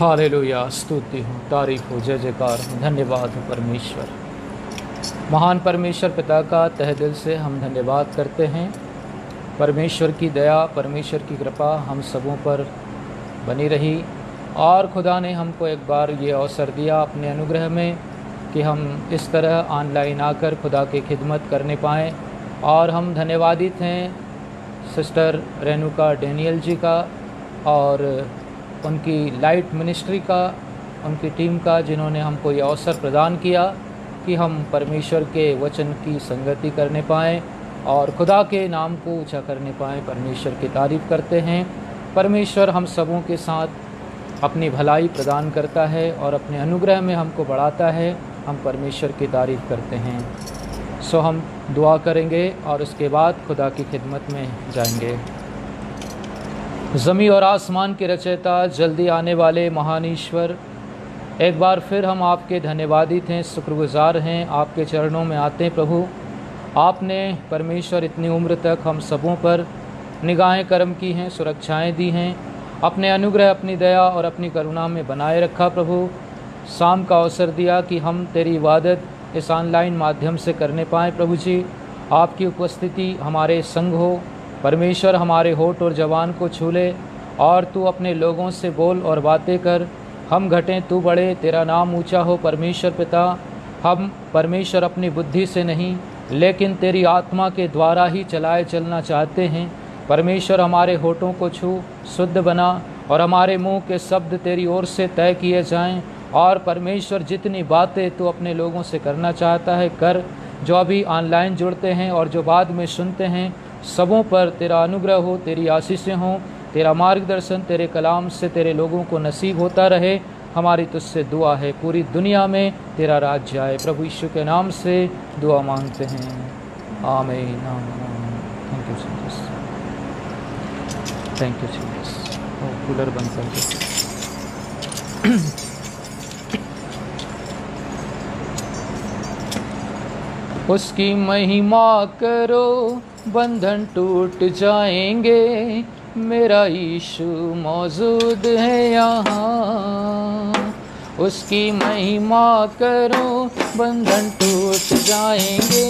Hallelujah, स्तुति हो, तारीफ हो, जय जयकार हो, धन्यवाद हो परमेश्वर। महान परमेश्वर पिता का तहे दिल से हम धन्यवाद करते हैं। परमेश्वर की दया, परमेश्वर की कृपा हम सबों पर बनी रही और खुदा ने हमको एक बार ये अवसर दिया अपने अनुग्रह में कि हम इस तरह ऑनलाइन आकर खुदा की खिदमत करने पाएँ। और हम धन्यवादित हैं सिस्टर रेणुका डेनियल जी का और उनकी लाइट मिनिस्ट्री का, उनकी टीम का, जिन्होंने हमको ये अवसर प्रदान किया कि हम परमेश्वर के वचन की संगति करने पाएँ और खुदा के नाम को ऊंचा करने पाएँ। परमेश्वर की तारीफ़ करते हैं। परमेश्वर हम सबों के साथ अपनी भलाई प्रदान करता है और अपने अनुग्रह में हमको बढ़ाता है। हम परमेश्वर की तारीफ़ करते हैं। सो हम दुआ करेंगे और उसके बाद खुदा की खिदमत में जाएंगे। ज़मीं और आसमान के रचयिता, जल्दी आने वाले महान ईश्वर, एक बार फिर हम आपके धन्यवादित हैं, शुक्रगुजार हैं, आपके चरणों में आते हैं। प्रभु, आपने परमेश्वर इतनी उम्र तक हम सबों पर निगाहें करम की हैं, सुरक्षाएं दी हैं, अपने अनुग्रह, अपनी दया और अपनी करुणा में बनाए रखा। प्रभु, शाम का अवसर दिया कि हम तेरी इबादत इस ऑनलाइन माध्यम से करने पाएँ। प्रभु जी, आपकी उपस्थिति हमारे संग हो। परमेश्वर, हमारे होठ और जवान को छू ले और तू अपने लोगों से बोल और बातें कर। हम घटें, तू बढ़े, तेरा नाम ऊंचा हो। परमेश्वर पिता, हम परमेश्वर अपनी बुद्धि से नहीं लेकिन तेरी आत्मा के द्वारा ही चलाए चलना चाहते हैं। परमेश्वर, हमारे होठों को छू, शुद्ध बना और हमारे मुंह के शब्द तेरी ओर से तय किए जाएं। और परमेश्वर, जितनी बातें तू अपने लोगों से करना चाहता है कर। जो अभी ऑनलाइन जुड़ते हैं और जो बाद में सुनते हैं, सबों पर तेरा अनुग्रह हो, तेरी आशीषें हों, तेरा मार्गदर्शन तेरे कलाम से तेरे लोगों को नसीब होता रहे। हमारी तुझसे दुआ है, पूरी दुनिया में तेरा राज्य आए। प्रभु यीशु के नाम से दुआ मांगते हैं, आमीन, आमीन। Thank you Jesus, thank you Jesus. Cooler बंद कर दो। उसकी महिमा करो, बंधन टूट जाएंगे, मेरा यीशु मौजूद है यहाँ। उसकी महिमा करो, बंधन टूट जाएंगे,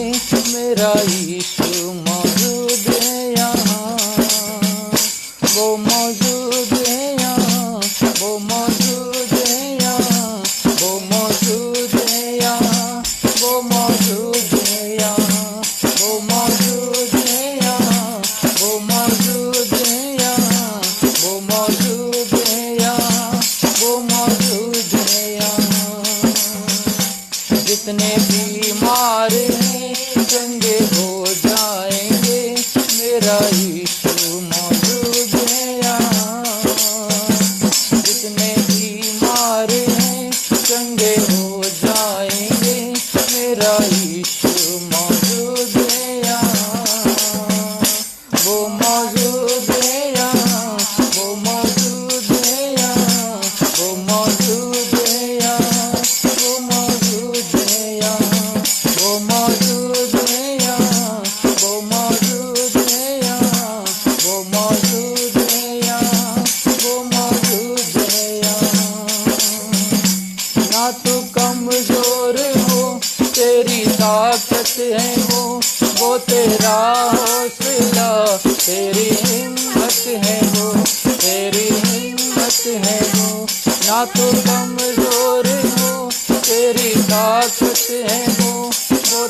मेरा यीशु मौजूद है यहाँ। वो मौजूद है यहाँ, वो मौजूद है यहाँ, वो मौजूद है यहाँ, वो मौजूद है यहाँ, वो मौजूद है यहाँ, वो मौजूद है यहाँ, वो मौजूद है यहाँ, वो मौजूद है यहाँ। जितने बीमार हैं चंगे हो जाएंगे, मेरा यीशु मौजूद है यहाँ। जितने बीमार हैं चंगे हो जाएंगे, मेरा यीशु मौजूद है यहाँ। वो मौजूद है यहाँ, वो मौजूद है यहाँ, वो मौजूद है यहाँ, वो मौजूद है यहाँ, वो मौजूद है यहाँ, वो मौजूद है यहाँ, वो मौजूद है यहाँ, वो मौजूद है यहाँ। ना तू कमजोर हो, तेरी ताकत है वो तेरा हौसला, तेरी हिम्मत है वो, तेरी हिम्मत है वो। ना तो कमजोर हो, तेरी ताकत है वो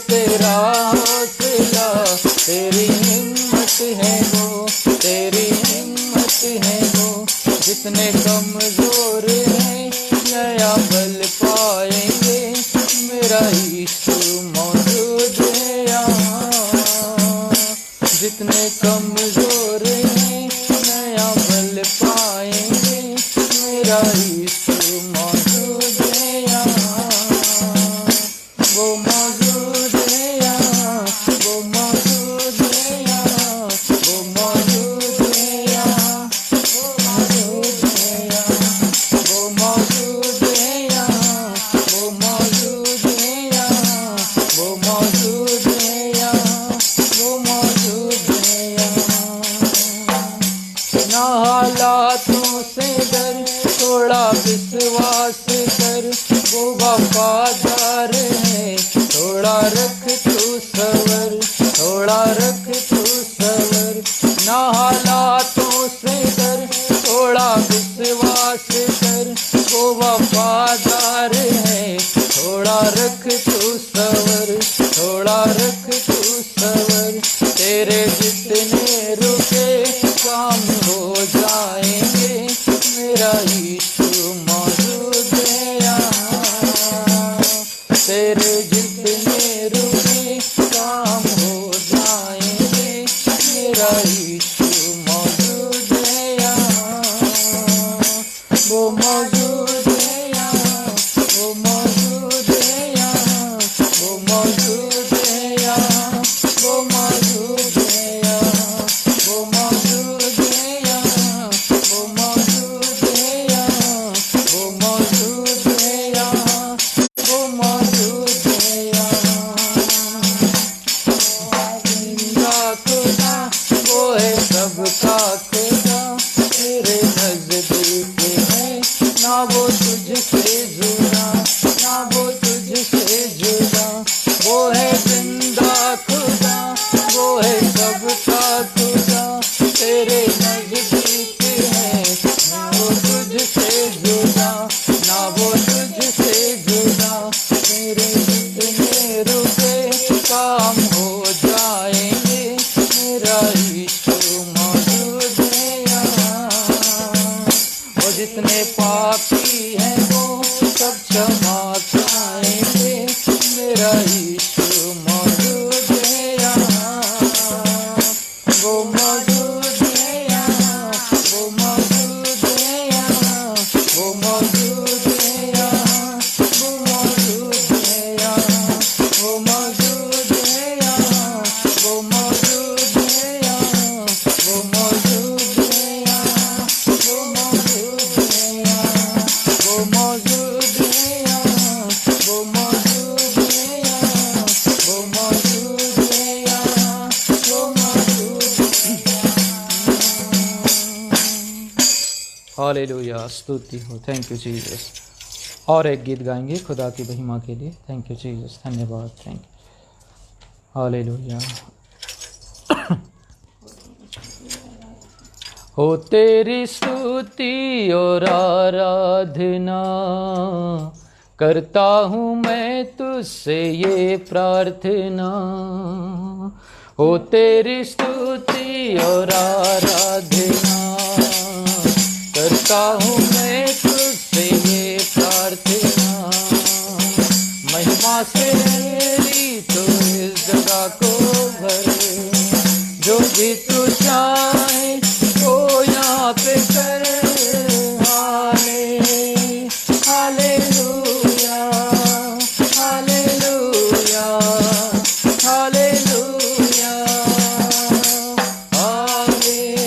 तेरा हौसला, तेरी हिम्मत है वो, तेरी हिम्मत है वो। जितने कमजोर हैं नया बल पाएंगे, मेरा यीशु मौजूद है यहाँ। जितने कमजोर हैं नया बल पाएंगे, मेरा यीशु मौजूद है यहाँ। वो मौजूद है यहाँ, वो मौजूद है यहाँ, वो मौजूद है यहाँ, वो मौजूद है विश्वास कर, वो वफादार है। थोड़ा रख तू सबर, थोड़ा रख तू सबर, ना हालातों से डर, थोड़ा विश्वास कर, वो वफादार है। थोड़ा रख तू सबर, थोड़ा रख तू सबर, तेरे जितने रुके काम हो जाएंगे, मेरा यीशु मौजूद है यहाँ। तेरे जितने रुके काम हो जाएंगे, मेरा यीशु मौजूद है यहाँ। वो मौजूद है यहाँ, वो मौजूद है यहाँ, वो मौजूद है यहाँ, वो मौजूद है यहाँ, वो मौजूद है यहाँ, वो मौजूद है यहाँ, वो मौजूद है यहाँ, वो मौजूद है यहाँ। जिंदा खुदा वो है सबका खुदा, तेरे नजदीक है, ना वो तुझसे जुदा, ना वो तुझसे जुदा। वो है जिंदा खुदा, वो है सबका खुदा, तेरे नजदीक है, ना वो तुझसे जुदा, ना वो तुझसे जुदा। तेरे जितने रुके काम हो जाएंगे, मेरा यीशु मौजूद है यहाँ। वो जितने पापी हैं वो सब क्षमा पाएंगे, मेरा यीशु मौजूद है यहाँ। वो मौजूद है यहाँ, वो मौजूद है यहाँ, वो मौजूद है यहाँ, वो मौजूद है यहाँ, वो मौजूद है यहाँ, वो मौजूद है यहाँ, वो मौजूद है यहाँ, वो मौजूद है यहाँ, वो मौजूद है यहाँ, वो मौजूद है यहाँ, वो मौजूद है यहाँ, वो मौजूद है यहाँ। हालेलुया, स्तुति हो। Thank you Jesus. और एक गीत गाएंगे खुदा की महिमा के लिए। थैंक यू जीसस, धन्यवाद, थैंक यू। हालेलुया। हो तेरी स्तुति और आराधना करता हूँ मैं तुझसे ये प्रार्थना। हो तेरी स्तुति और आराधना करता हूँ मैं तुझसे ये प्रार्थना। महिमा से मेरी तो इस जगह को भरे, जो भी तू चाहे वो यहाँ पे कर। हाले हालेलुया, हालेलुया, हालेलुया, हालेलुया,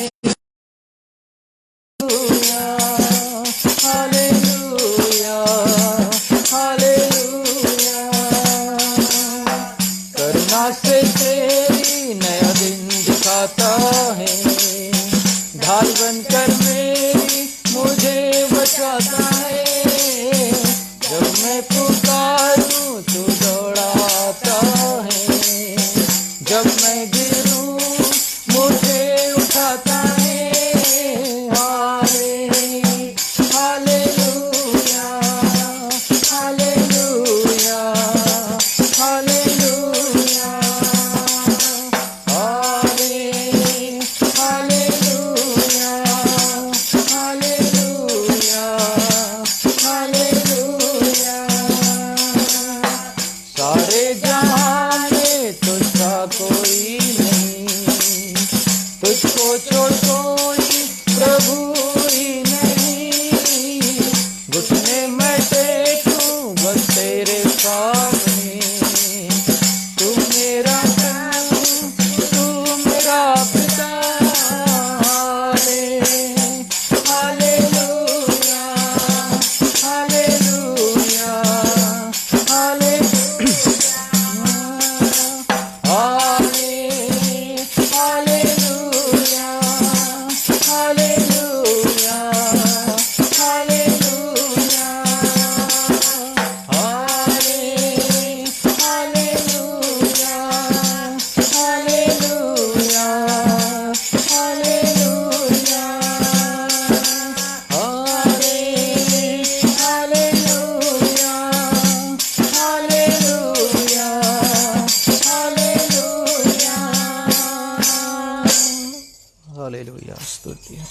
होती है।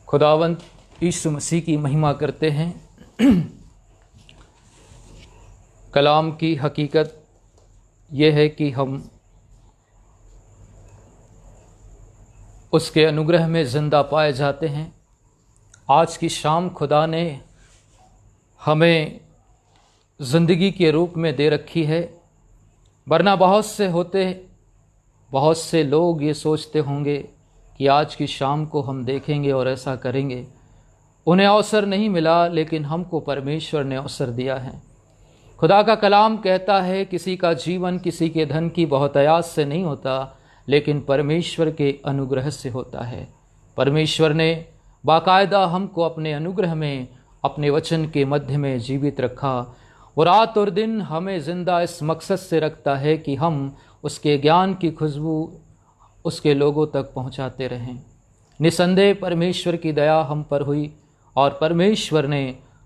खुदावंत यीशु मसीह की महिमा करते हैं। कलाम की हकीकत यह है कि हम उसके अनुग्रह में ज़िंदा पाए जाते हैं। आज की शाम खुदा ने हमें ज़िंदगी के रूप में दे रखी है, वरना बहुत से लोग ये सोचते होंगे कि आज की शाम को हम देखेंगे और ऐसा करेंगे। उन्हें अवसर नहीं मिला, लेकिन हमको परमेश्वर ने अवसर दिया है। खुदा का कलाम कहता है किसी का जीवन किसी के धन की बहुतायात से नहीं होता, लेकिन परमेश्वर के अनुग्रह से होता है। परमेश्वर ने बाकायदा हमको अपने अनुग्रह में, अपने वचन के मध्य में जीवित रखा। वो रात और दिन हमें ज़िंदा इस मकसद से रखता है कि हम उसके ज्ञान की खुशबू उसके लोगों तक पहुंचाते रहें। निसंदेह परमेश्वर की दया हम पर हुई और परमेश्वर ने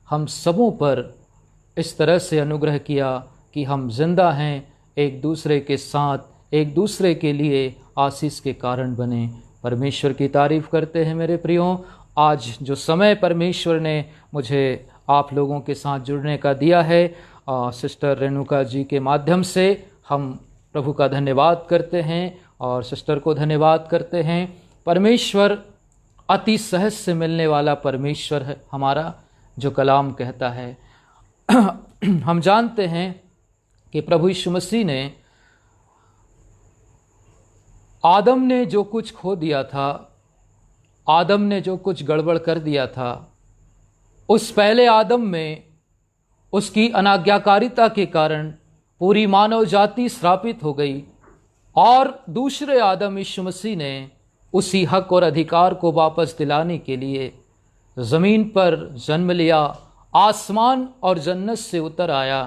हम सबों पर इस तरह से अनुग्रह किया कि हम जिंदा हैं, एक दूसरे के साथ, एक दूसरे के लिए आशीष के कारण बने। परमेश्वर की तारीफ़ करते हैं मेरे प्रियो। आज जो समय परमेश्वर ने मुझे आप लोगों के साथ जुड़ने का दिया है, सिस्टर रेणुका जी के माध्यम से हम प्रभु का धन्यवाद करते हैं और सिस्टर को धन्यवाद करते हैं। परमेश्वर अति सहज से मिलने वाला परमेश्वर है हमारा, जो कलाम कहता है। हम जानते हैं कि प्रभु यीशु मसीह ने आदम ने जो कुछ खो दिया था, आदम ने जो कुछ गड़बड़ कर दिया था, उस पहले आदम में उसकी अनाज्ञाकारिता के कारण पूरी मानव जाति श्रापित हो गई और दूसरे आदम यीशु मसीह ने उसी हक और अधिकार को वापस दिलाने के लिए ज़मीन पर जन्म लिया, आसमान और जन्नत से उतर आया।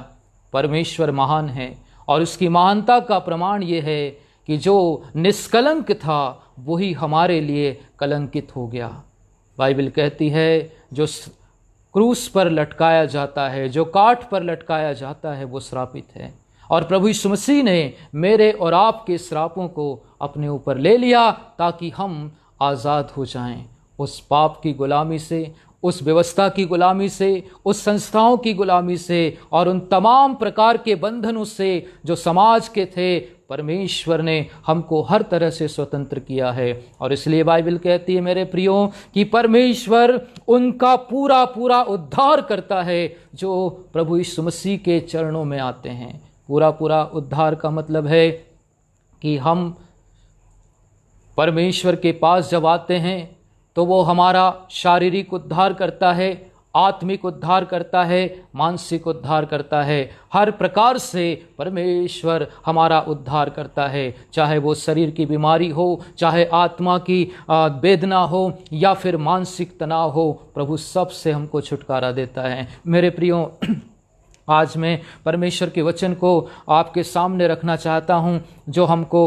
परमेश्वर महान है और उसकी महानता का प्रमाण ये है कि जो निष्कलंक था वही हमारे लिए कलंकित हो गया। बाइबल कहती है जो क्रूस पर लटकाया जाता है, जो काठ पर लटकाया जाता है, वो श्रापित है। और प्रभु यीशु मसीह ने मेरे और आपके श्रापों को अपने ऊपर ले लिया ताकि हम आज़ाद हो जाएं उस पाप की गुलामी से, उस व्यवस्था की गुलामी से, उस संस्थाओं की गुलामी से और उन तमाम प्रकार के बंधनों से जो समाज के थे। परमेश्वर ने हमको हर तरह से स्वतंत्र किया है और इसलिए बाइबल कहती है मेरे प्रियो कि परमेश्वर उनका पूरा पूरा उद्धार करता है जो प्रभु यीशु मसीह के चरणों में आते हैं। पूरा पूरा उद्धार का मतलब है कि हम परमेश्वर के पास जब आते हैं तो वो हमारा शारीरिक उद्धार करता है, आत्मिक उद्धार करता है, मानसिक उद्धार करता है। हर प्रकार से परमेश्वर हमारा उद्धार करता है, चाहे वो शरीर की बीमारी हो, चाहे आत्मा की वेदना हो या फिर मानसिक तनाव हो, प्रभु सब से हमको छुटकारा देता है। मेरे प्रियो, आज मैं परमेश्वर के वचन को आपके सामने रखना चाहता हूँ जो हमको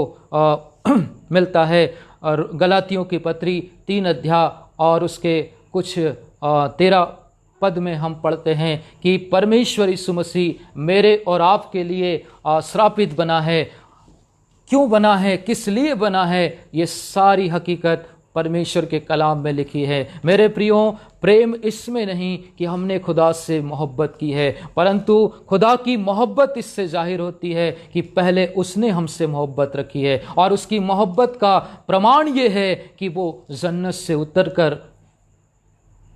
मिलता है और गलातियों की पत्री 3 अध्याय और उसके कुछ 13 पद में हम पढ़ते हैं कि परमेश्वर यीशु मसीह मेरे और आपके लिए श्रापित बना है। क्यों बना है, किस लिए बना है, ये सारी हकीकत परमेश्वर के कलाम में लिखी है। मेरे प्रियो, प्रेम इसमें नहीं कि हमने खुदा से मोहब्बत की है, परंतु खुदा की मोहब्बत इससे जाहिर होती है कि पहले उसने हमसे मोहब्बत रखी है और उसकी मोहब्बत का प्रमाण ये है कि वो जन्नत से उतरकर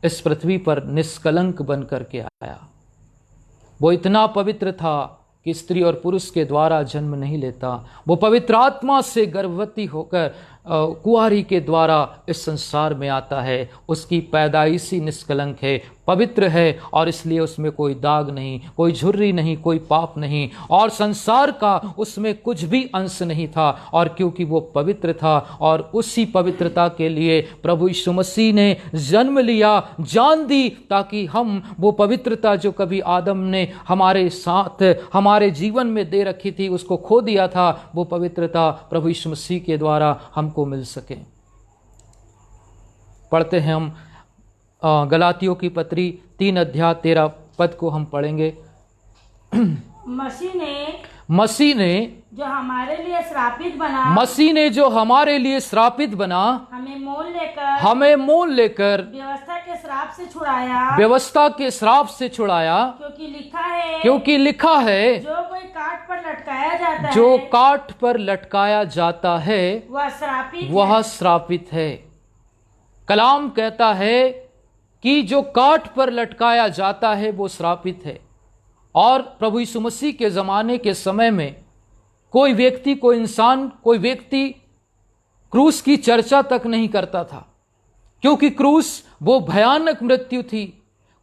इस पृथ्वी पर निष्कलंक बन कर के आया। वो इतना पवित्र था कि स्त्री और पुरुष के द्वारा जन्म नहीं लेता, वो पवित्र आत्मा से गर्भवती होकर कुंवारी के द्वारा इस संसार में आता है। उसकी पैदाइशी निष्कलंक है, पवित्र है और इसलिए उसमें कोई दाग नहीं, कोई झुर्री नहीं, कोई पाप नहीं और संसार का उसमें कुछ भी अंश नहीं था। और क्योंकि वो पवित्र था और उसी पवित्रता के लिए प्रभु यीशु मसीह ने जन्म लिया, जान दी, ताकि हम वो पवित्रता जो कभी आदम ने हमारे साथ हमारे जीवन में दे रखी थी, उसको खो दिया था, वो पवित्रता प्रभु यीशु मसीह के द्वारा हमको मिल सके। पढ़ते हैं हम गलातियों की पत्री 3 अध्याय 13 पद को हम पढ़ेंगे। मसीह ने जो हमारे लिए श्रापित बना, मसीह ने जो हमारे लिए श्रापित बना, हमें मोल लेकर व्यवस्था के श्राप से छुड़ाया, व्यवस्था के श्राप से छुड़ाया, क्योंकि लिखा है जो कोई काठ पर लटकाया जाता जो है, काठ पर लटकाया जाता है वह श्रापित है। कलाम कहता है कि जो काठ पर लटकाया जाता है वो श्रापित है। और प्रभु यीशु मसीह के ज़माने के समय में कोई व्यक्ति, कोई इंसान, कोई व्यक्ति क्रूस की चर्चा तक नहीं करता था, क्योंकि क्रूस वो भयानक मृत्यु थी।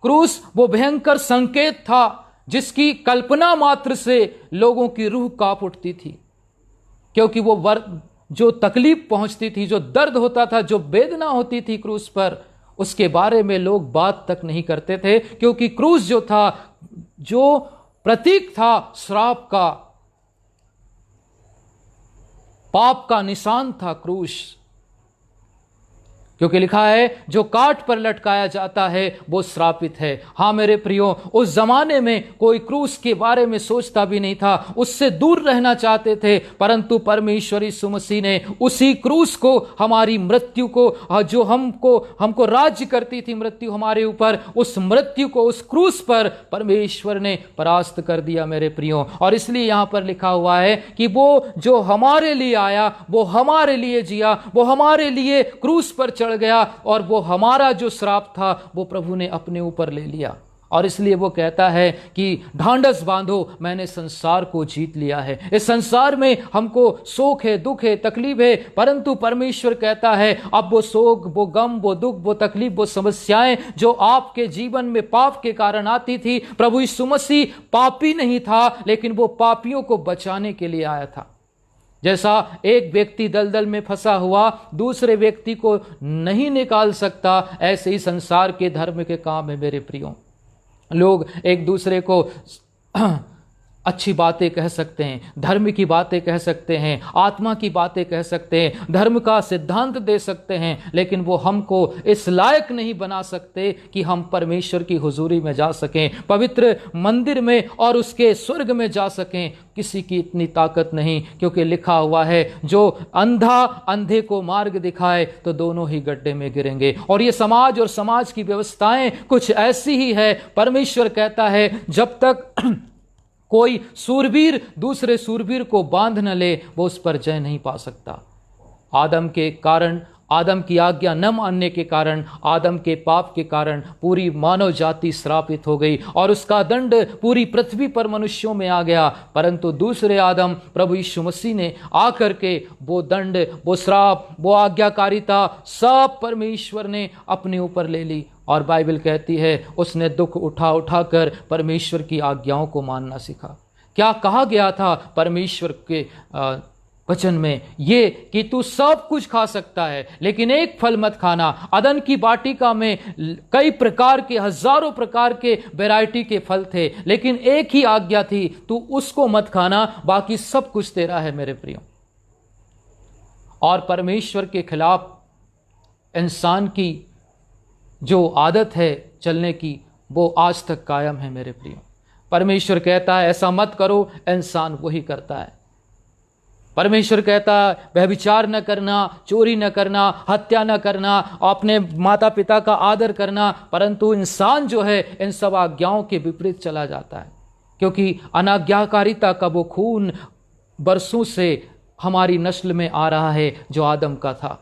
क्रूस वो भयंकर संकेत था जिसकी कल्पना मात्र से लोगों की रूह कांप उठती थी, क्योंकि वो जो तकलीफ पहुंचती थी, जो दर्द होता था, जो वेदना होती थी क्रूस पर, उसके बारे में लोग बात तक नहीं करते थे, क्योंकि क्रूस जो था, जो प्रतीक था श्राप का, पाप का निशान था क्रूस। क्योंकि लिखा है जो काठ पर लटकाया जाता है वो श्रापित है। हाँ मेरे प्रियो, उस जमाने में कोई क्रूस के बारे में सोचता भी नहीं था, उससे दूर रहना चाहते थे, परंतु परमेश्वर यीशु मसीह ने उसी क्रूस को, हमारी मृत्यु को, जो हमको राज्य करती थी मृत्यु हमारे ऊपर, उस मृत्यु को उस क्रूस पर परमेश्वर ने परास्त कर दिया मेरे प्रियो। और इसलिए यहां पर लिखा हुआ है कि वो जो हमारे लिए आया, वो हमारे लिए जिया, वो हमारे लिए क्रूस पर चढ़ गया, और वो हमारा जो श्राप था वो प्रभु ने अपने ऊपर ले लिया। और इसलिए वो कहता है कि ढांढस बांधो, मैंने संसार को जीत लिया है। इस संसार में हमको शोक है, दुख है, तकलीफ है, परंतु परमेश्वर कहता है अब वो शोक, वो गम, वो दुख, वो तकलीफ, वो समस्याएं जो आपके जीवन में पाप के कारण आती थी, प्रभु यीशु मसीह पापी नहीं था, लेकिन वो पापियों को बचाने के लिए आया था। जैसा एक व्यक्ति दलदल में फंसा हुआ दूसरे व्यक्ति को नहीं निकाल सकता, ऐसे ही संसार के धर्म के काम है मेरे प्रियो। लोग एक दूसरे को अच्छी बातें कह सकते हैं, धर्म की बातें कह सकते हैं, आत्मा की बातें कह सकते हैं, धर्म का सिद्धांत दे सकते हैं, लेकिन वो हमको इस लायक नहीं बना सकते कि हम परमेश्वर की हुजूरी में जा सकें, पवित्र मंदिर में और उसके स्वर्ग में जा सकें। किसी की इतनी ताकत नहीं, क्योंकि लिखा हुआ है जो अंधा अंधे को मार्ग दिखाए तो दोनों ही गड्ढे में गिरेंगे। और ये समाज और समाज की व्यवस्थाएं कुछ ऐसी ही है। परमेश्वर कहता है जब तक कोई सूरवीर दूसरे सूरवीर को बांध न ले, वो उस पर जय नहीं पा सकता। आदम के कारण, आदम की आज्ञा न मानने के कारण, आदम के पाप के कारण पूरी मानव जाति श्रापित हो गई और उसका दंड पूरी पृथ्वी पर मनुष्यों में आ गया। परंतु दूसरे आदम प्रभु यीशु मसीह ने आकर के वो दंड, वो श्राप, वो आज्ञाकारिता सब परमेश्वर ने अपने ऊपर ले ली। और बाइबल कहती है उसने दुख उठा उठा कर परमेश्वर की आज्ञाओं को मानना सीखा। क्या कहा गया था परमेश्वर के वचन में? ये कि तू सब कुछ खा सकता है लेकिन एक फल मत खाना। अदन की वाटिका में कई प्रकार के, हजारों प्रकार के वैरायटी के फल थे, लेकिन एक ही आज्ञा थी, तू उसको मत खाना, बाकी सब कुछ तेरा है मेरे प्रियो। और परमेश्वर के खिलाफ इंसान की जो आदत है चलने की, वो आज तक कायम है मेरे प्रियो। परमेश्वर कहता है ऐसा मत करो, इंसान वही करता है। परमेश्वर कहता है व्यभिचार न करना, चोरी न करना, हत्या न करना, अपने माता पिता का आदर करना, परंतु इंसान जो है इन सब आज्ञाओं के विपरीत चला जाता है, क्योंकि अनाज्ञाकारिता का वो खून बरसों से हमारी नस्ल में आ रहा है जो आदम का था।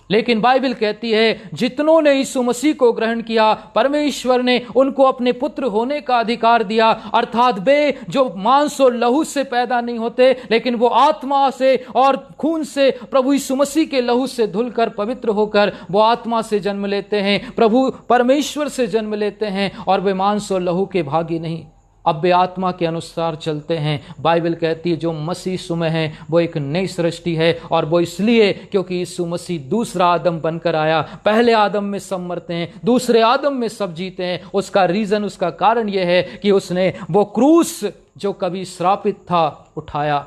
लेकिन बाइबल कहती है जितनों ने यीशु मसीह को ग्रहण किया, परमेश्वर ने उनको अपने पुत्र होने का अधिकार दिया। अर्थात वे जो मांस और लहू से पैदा नहीं होते, लेकिन वो आत्मा से और खून से, प्रभु यीशु मसीह के लहू से धुलकर पवित्र होकर वो आत्मा से जन्म लेते हैं, प्रभु परमेश्वर से जन्म लेते हैं, और वे मांस और लहू के भागी नहीं, अब वे आत्मा के अनुसार चलते हैं। बाइबल कहती है जो मसीह यीशु में है वो एक नई सृष्टि है, और वो इसलिए क्योंकि यीशु मसीह दूसरा आदम बनकर आया। पहले आदम में सब मरते हैं, दूसरे आदम में सब जीते हैं। उसका रीजन, उसका कारण यह है कि उसने वो क्रूस जो कभी श्रापित था उठाया।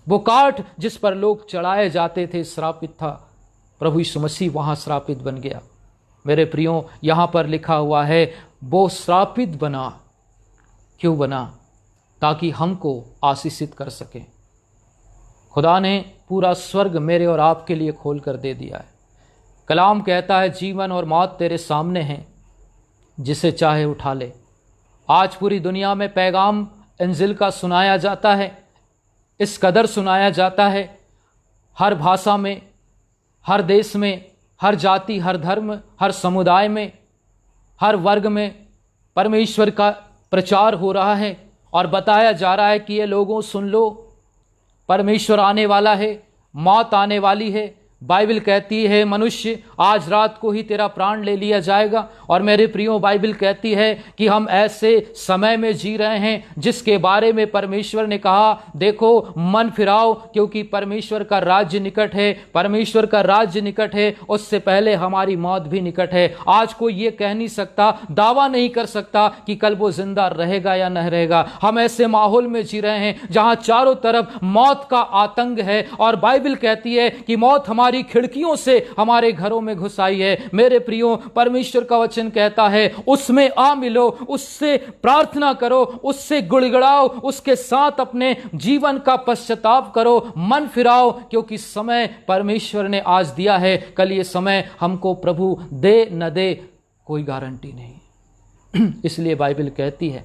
वो काठ जिस पर लोग चढ़ाए जाते थे श्रापित था, प्रभु यीशु मसीह वहां श्रापित बन गया। मेरे प्रियो, यहां पर लिखा हुआ है वो श्रापित बना। क्यों बना? ताकि हमको आशीषित कर सके। खुदा ने पूरा स्वर्ग मेरे और आपके लिए खोल कर दे दिया है। कलाम कहता है जीवन और मौत तेरे सामने हैं, जिसे चाहे उठा ले। आज पूरी दुनिया में पैगाम इंजिल का सुनाया जाता है, इस कदर सुनाया जाता है, हर भाषा में, हर देश में, हर जाति, हर धर्म, हर समुदाय में, हर वर्ग में परमेश्वर का प्रचार हो रहा है और बताया जा रहा है कि ये लोगों सुन लो, परमेश्वर आने वाला है, मौत आने वाली है। बाइबल कहती है मनुष्य आज रात को ही तेरा प्राण ले लिया जाएगा। और मेरे प्रियो, बाइबल कहती है कि हम ऐसे समय में जी रहे हैं जिसके बारे में परमेश्वर ने कहा, देखो मन फिराओ क्योंकि परमेश्वर का राज्य निकट है। परमेश्वर का राज्य निकट है, उससे पहले हमारी मौत भी निकट है। आज कोई ये कह नहीं सकता, दावा नहीं कर सकता कि कल वो जिंदा रहेगा या नहीं रहेगा। हम ऐसे माहौल में जी रहे हैं जहां चारों तरफ मौत का आतंक है और बाइबल कहती है कि मौत हमारी खिड़कियों से हमारे घरों में घुस आई है। मेरे प्रियो, परमेश्वर का वचन कहता है उसमें आ मिलो, उससे प्रार्थना करो, उससे गुड़गड़ाओ, उसके साथ अपने जीवन का पश्चाताप करो, मन फिराओ, क्योंकि समय परमेश्वर ने आज दिया है। कल ये समय हमको प्रभु दे न दे कोई गारंटी नहीं। इसलिए बाइबल कहती है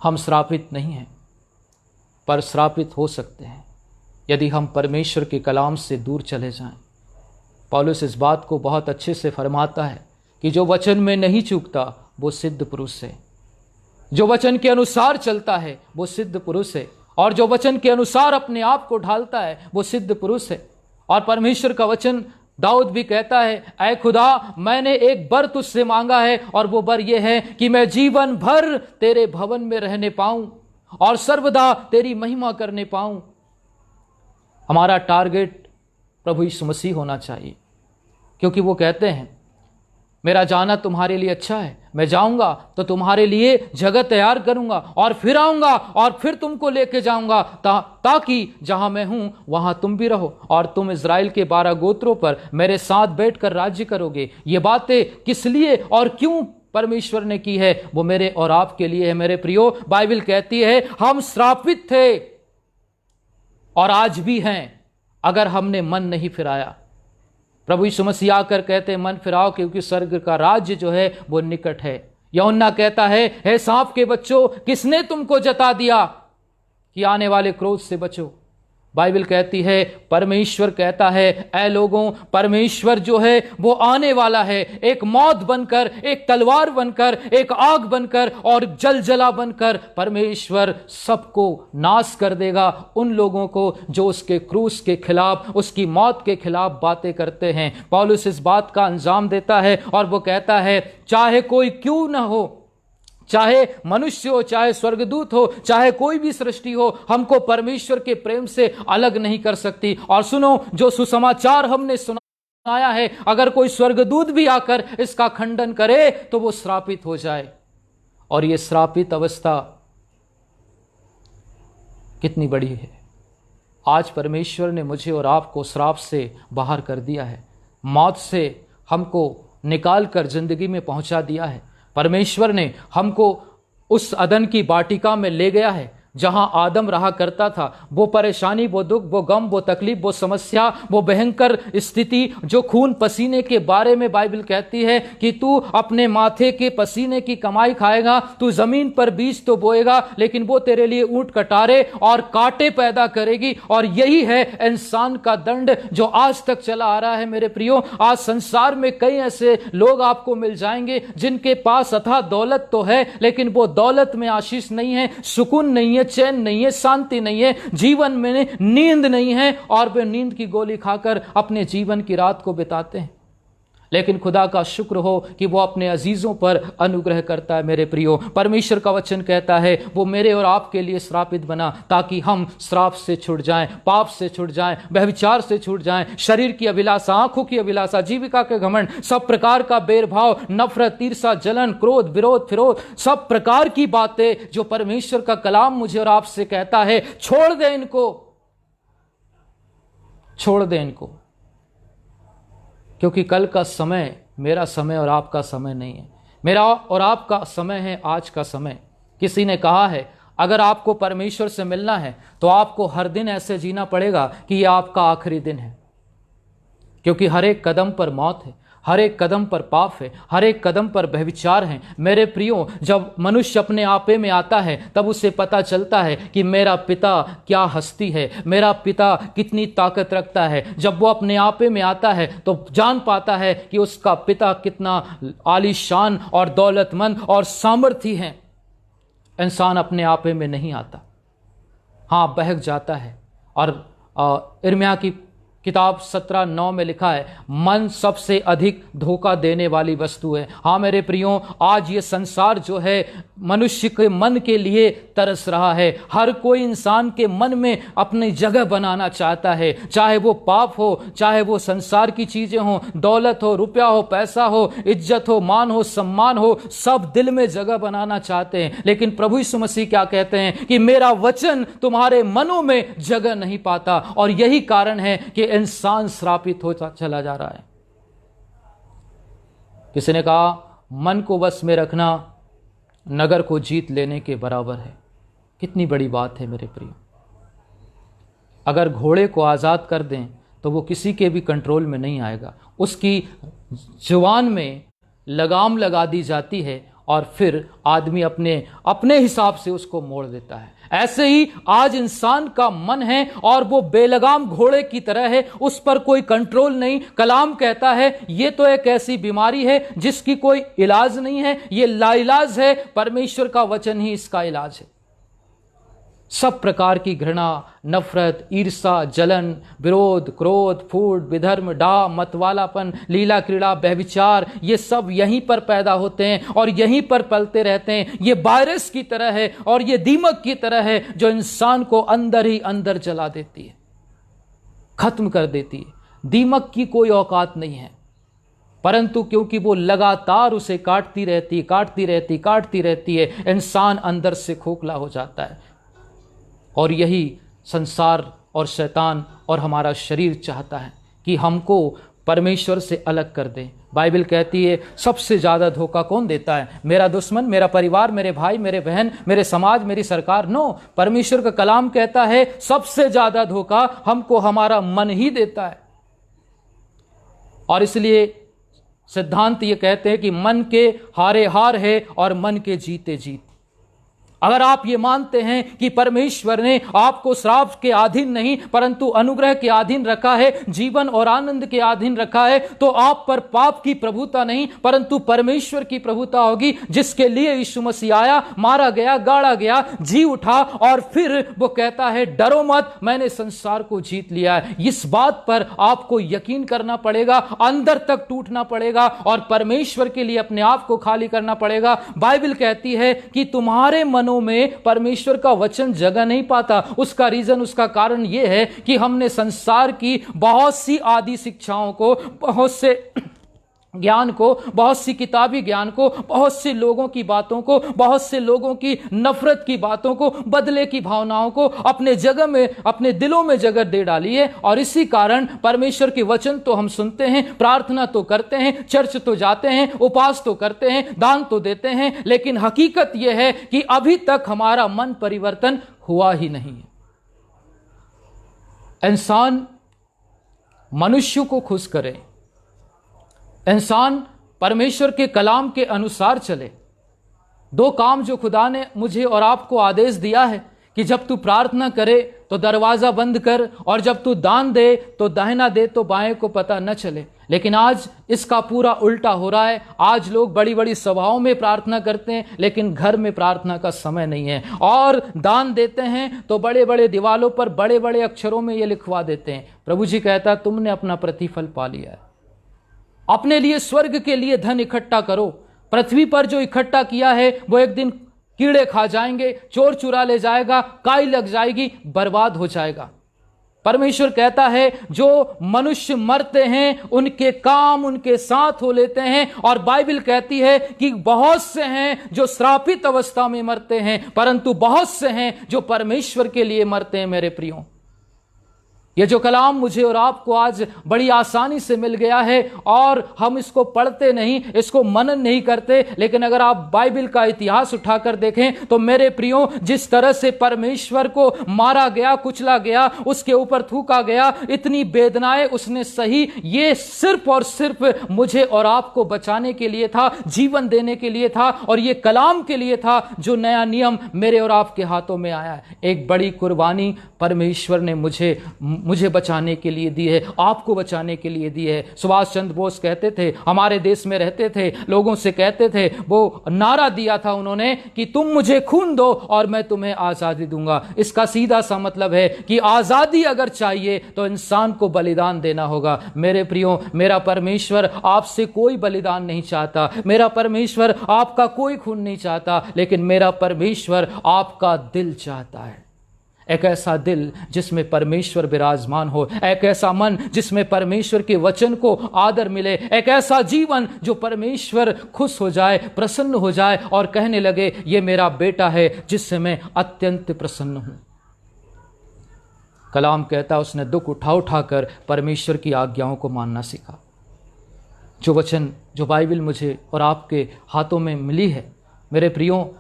हम श्रापित नहीं हैं, पर श्रापित हो सकते हैं यदि हम परमेश्वर के कलाम से दूर चले जाएं। पौलुस इस बात को बहुत अच्छे से फरमाता है कि जो वचन में नहीं चूकता वो सिद्ध पुरुष है, जो वचन के अनुसार चलता है वो सिद्ध पुरुष है, और जो वचन के अनुसार अपने आप को ढालता है वो सिद्ध पुरुष है। और परमेश्वर का वचन दाऊद भी कहता है, ऐ खुदा मैंने एक बर तुझसे मांगा है और वो बर ये है कि मैं जीवन भर तेरे भवन में रहने पाऊं और सर्वदा तेरी महिमा करने पाऊं। हमारा टारगेट प्रभु यीशु मसीह होना चाहिए, क्योंकि वो कहते हैं मेरा जाना तुम्हारे लिए अच्छा है, मैं जाऊंगा तो तुम्हारे लिए जगह तैयार करूंगा और फिर आऊंगा और फिर तुमको लेके जाऊंगा ताकि जहां मैं हूं वहां तुम भी रहो और तुम इज़राइल के 12 गोत्रों पर मेरे साथ बैठकर राज्य करोगे। ये बातें किस लिए और क्यों परमेश्वर ने की है, वो मेरे और आपके लिए है। मेरे प्रियो, बाइबल कहती है हम श्रापित थे और आज भी हैं अगर हमने मन नहीं फिराया। प्रभु यीशु मसीह आकर कहते हैं मन फिराओ क्योंकि स्वर्ग का राज्य जो है वो निकट है। यूहन्ना कहता है हे सांप के बच्चों, किसने तुमको जता दिया कि आने वाले क्रोध से बचो। बाइबल कहती है, परमेश्वर कहता है ऐ लोगों, परमेश्वर जो है वो आने वाला है, एक मौत बनकर, एक तलवार बनकर, एक आग बनकर और जलजला बनकर परमेश्वर सबको नाश कर देगा। उन लोगों को जो उसके क्रूस के खिलाफ, उसकी मौत के खिलाफ बातें करते हैं। पौलुस इस बात का अंजाम देता है और वो कहता है चाहे कोई क्यों न हो, चाहे मनुष्य हो, चाहे स्वर्गदूत हो, चाहे कोई भी सृष्टि हो, हमको परमेश्वर के प्रेम से अलग नहीं कर सकती। और सुनो, जो सुसमाचार हमने सुनाया है, अगर कोई स्वर्गदूत भी आकर इसका खंडन करे तो वो श्रापित हो जाए। और ये श्रापित अवस्था कितनी बड़ी है। आज परमेश्वर ने मुझे और आपको श्राप से बाहर कर दिया है, मौत से हमको निकाल कर जिंदगी में पहुंचा दिया है। परमेश्वर ने हमको उस अदन की वाटिका में ले गया है जहां आदम रहा करता था। वो परेशानी, वो दुख, वो गम, वो तकलीफ, वो समस्या, वो भयंकर स्थिति, जो खून पसीने के बारे में बाइबल कहती है कि तू अपने माथे के पसीने की कमाई खाएगा, तू जमीन पर बीज तो बोएगा लेकिन वो तेरे लिए ऊंट कटारे और कांटे पैदा करेगी। और यही है इंसान का दंड जो आज तक चला आ रहा है। मेरे प्रियो, आज संसार में कई ऐसे लोग आपको मिल जाएंगे जिनके पास अथाह दौलत तो है, लेकिन वो दौलत में आशीष नहीं है, सुकून नहीं है, चैन नहीं है, शांति नहीं है, जीवन में नींद नहीं है, और वे नींद की गोली खाकर अपने जीवन की रात को बिताते हैं। लेकिन खुदा का शुक्र हो कि वो अपने अजीजों पर अनुग्रह करता है। मेरे प्रियो, परमेश्वर का वचन कहता है वो मेरे और आपके लिए श्रापित बना ताकि हम श्राप से छूट जाएं, पाप से छूट जाएं, व्यभिचार से छूट जाएं, शरीर की अभिलाषा, आंखों की अभिलाषा, जीविका के घमंड, सब प्रकार का भेदभाव, नफरत, ईर्ष्या, जलन, क्रोध, विरोध, फिरोध, सब प्रकार की बातें जो परमेश्वर का कलाम मुझे और आपसे कहता है छोड़ दे इनको, छोड़ दे इनको, क्योंकि कल का समय मेरा समय और आपका समय नहीं है। मेरा और आपका समय है आज का समय। किसी ने कहा है अगर आपको परमेश्वर से मिलना है तो आपको हर दिन ऐसे जीना पड़ेगा कि यह आपका आखिरी दिन है, क्योंकि हर एक कदम पर मौत है, हर एक कदम पर पाप है, हर एक कदम पर व्यभिचार है। मेरे प्रियो, जब मनुष्य अपने आपे में आता है तब उसे पता चलता है कि मेरा पिता क्या हस्ती है, मेरा पिता कितनी ताकत रखता है। जब वो अपने आपे में आता है तो जान पाता है कि उसका पिता कितना आलीशान और दौलतमंद और सामर्थी है। इंसान अपने आपे में नहीं आता, हाँ बहक जाता है। और इर्मिया की किताब 17:9 में लिखा है, मन सबसे अधिक धोखा देने वाली वस्तु है। हाँ मेरे प्रियो, आज ये संसार जो है मनुष्य के मन के लिए तरस रहा है। हर कोई इंसान के मन में अपनी जगह बनाना चाहता है, चाहे वो पाप हो, चाहे वो संसार की चीजें हो, दौलत हो, रुपया हो, पैसा हो, इज्जत हो, मान हो, सम्मान हो, सब दिल में जगह बनाना चाहते हैं। लेकिन प्रभु यीशु मसीह क्या कहते हैं कि मेरा वचन तुम्हारे मनों में जगह नहीं पाता, और यही कारण है कि इंसान श्रापित होता चला जा रहा है। किसी ने कहा, मन को वश में रखना नगर को जीत लेने के बराबर है। कितनी बड़ी बात है मेरे प्रिय। अगर घोड़े को आज़ाद कर दें तो वो किसी के भी कंट्रोल में नहीं आएगा। उसकी जुबान में लगाम लगा दी जाती है और फिर आदमी अपने हिसाब से उसको मोड़ देता है। ऐसे ही आज इंसान का मन है और वो बेलगाम घोड़े की तरह है, उस पर कोई कंट्रोल नहीं। कलाम कहता है ये तो एक ऐसी बीमारी है जिसकी कोई इलाज नहीं है, ये लाइलाज है। परमेश्वर का वचन ही इसका इलाज है। सब प्रकार की घृणा, नफरत, ईर्षा, जलन, विरोध, क्रोध, फूट, विधर्म, डाह, मतवालापन, लीला क्रीड़ा, व्यभिचार, ये सब यहीं पर पैदा होते हैं और यहीं पर पलते रहते हैं। ये वायरस की तरह है और ये दीमक की तरह है जो इंसान को अंदर ही अंदर जला देती है, खत्म कर देती है। दीमक की कोई औकात नहीं है, परंतु क्योंकि वो लगातार उसे काटती रहती है, इंसान अंदर से खोखला हो जाता है। और यही संसार और शैतान और हमारा शरीर चाहता है कि हमको परमेश्वर से अलग कर दे। बाइबल कहती है सबसे ज़्यादा धोखा कौन देता है? मेरा दुश्मन, मेरा परिवार, मेरे भाई, मेरे बहन, मेरे समाज, मेरी सरकार? नो, परमेश्वर का कलाम कहता है सबसे ज़्यादा धोखा हमको हमारा मन ही देता है। और इसलिए सिद्धांत ये कहते हैं कि मन के हारे हार है और मन के जीते जीत। अगर आप ये मानते हैं कि परमेश्वर ने आपको श्राप के अधीन नहीं परंतु अनुग्रह के अधीन रखा है, जीवन और आनंद के अधीन रखा है, तो आप पर पाप की प्रभुता नहीं परंतु परमेश्वर की प्रभुता होगी, जिसके लिए यीशु मसीह आया, मारा गया, गाड़ा गया, जी उठा और फिर वो कहता है डरो मत, मैंने संसार को जीत लिया है। इस बात पर आपको यकीन करना पड़ेगा, अंदर तक टूटना पड़ेगा और परमेश्वर के लिए अपने आप को खाली करना पड़ेगा। बाइबल कहती है कि तुम्हारे मनों में परमेश्वर का वचन जगह नहीं पाता। उसका कारण यह है कि हमने संसार की बहुत सी आदि शिक्षाओं को, बहुत से ज्ञान को, बहुत सी किताबी ज्ञान को, बहुत से लोगों की बातों को, बहुत से लोगों की नफरत की बातों को, बदले की भावनाओं को अपने जगह में, अपने दिलों में जगह दे डाली है। और इसी कारण परमेश्वर के वचन तो हम सुनते हैं, प्रार्थना तो करते हैं, चर्च तो जाते हैं, उपवास तो करते हैं, दान तो देते हैं, लेकिन हकीकत यह है कि अभी तक हमारा मन परिवर्तन हुआ ही नहीं है। इंसान मनुष्य को खुश करे, इंसान परमेश्वर के कलाम के अनुसार चले। दो काम जो खुदा ने मुझे और आपको आदेश दिया है कि जब तू प्रार्थना करे तो दरवाजा बंद कर, और जब तू दान दे तो दाहिना दे तो बाएं को पता न चले। लेकिन आज इसका पूरा उल्टा हो रहा है। आज लोग बड़ी बड़ी सभाओं में प्रार्थना करते हैं लेकिन घर में प्रार्थना का समय नहीं है, और दान देते हैं तो बड़े बड़े दीवालों पर बड़े बड़े अक्षरों में ये लिखवा देते हैं, प्रभु जी कहता तुमने अपना प्रतिफल पा लिया है। अपने लिए, स्वर्ग के लिए धन इकट्ठा करो। पृथ्वी पर जो इकट्ठा किया है वो एक दिन कीड़े खा जाएंगे, चोर चुरा ले जाएगा, काई लग जाएगी, बर्बाद हो जाएगा। परमेश्वर कहता है जो मनुष्य मरते हैं उनके काम उनके साथ हो लेते हैं। और बाइबल कहती है कि बहुत से हैं जो श्रापित अवस्था में मरते हैं परंतु बहुत से हैं जो परमेश्वर के लिए मरते हैं। मेरे प्रियो, ये जो कलाम मुझे और आपको आज बड़ी आसानी से मिल गया है और हम इसको पढ़ते नहीं, इसको मनन नहीं करते, लेकिन अगर आप बाइबल का इतिहास उठाकर देखें तो मेरे प्रियो, जिस तरह से परमेश्वर को मारा गया, कुचला गया, उसके ऊपर थूका गया, इतनी वेदनाएं उसने सही, ये सिर्फ और सिर्फ मुझे और आपको बचाने के लिए था, जीवन देने के लिए था, और ये कलाम के लिए था जो नया नियम मेरे और आपके हाथों में आया है। एक बड़ी कुर्बानी परमेश्वर ने मुझे बचाने के लिए दी है, आपको बचाने के लिए दी है। सुभाष चंद्र बोस कहते थे, हमारे देश में रहते थे, लोगों से कहते थे, वो नारा दिया था उन्होंने कि तुम मुझे खून दो और मैं तुम्हें आजादी दूंगा। इसका सीधा सा मतलब है कि आजादी अगर चाहिए तो इंसान को बलिदान देना होगा। मेरे प्रियो, मेरा परमेश्वर आपसे कोई बलिदान नहीं चाहता, मेरा परमेश्वर आपका कोई खून नहीं चाहता, लेकिन मेरा परमेश्वर आपका दिल चाहता है। एक ऐसा दिल जिसमें परमेश्वर विराजमान हो, एक ऐसा मन जिसमें परमेश्वर के वचन को आदर मिले, एक ऐसा जीवन जो परमेश्वर खुश हो जाए, प्रसन्न हो जाए और कहने लगे, ये मेरा बेटा है जिससे मैं अत्यंत प्रसन्न हूं। कलाम कहता, उसने दुख उठा उठाकर परमेश्वर की आज्ञाओं को मानना सीखा। जो वचन, जो बाइबल मुझे और आपके हाथों में मिली है, मेरे प्रियो,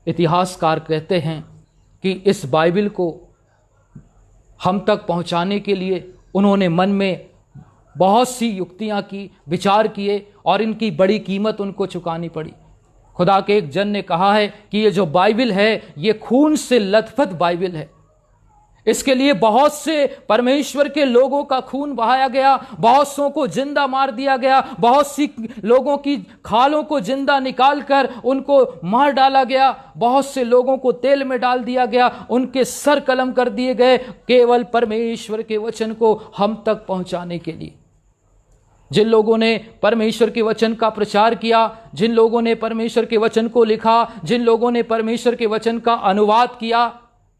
इतिहासकार कहते हैं कि इस बाइबल को हम तक पहुंचाने के लिए उन्होंने मन में बहुत सी युक्तियां की, विचार किए, और इनकी बड़ी कीमत उनको चुकानी पड़ी। खुदा के एक जन ने कहा है कि ये जो बाइबल है, ये खून से लथपथ बाइबल है। इसके लिए बहुत से परमेश्वर के लोगों का खून बहाया गया, बहुत सौ को जिंदा मार दिया गया, बहुत सी लोगों की खालों को जिंदा निकालकर उनको मार डाला गया, बहुत से लोगों को तेल में डाल दिया गया, उनके सर कलम कर दिए गए, केवल परमेश्वर के वचन को हम तक पहुंचाने के लिए। जिन लोगों ने परमेश्वर के वचन का प्रचार किया, जिन लोगों ने परमेश्वर के वचन को लिखा, जिन लोगों ने परमेश्वर के वचन का अनुवाद किया,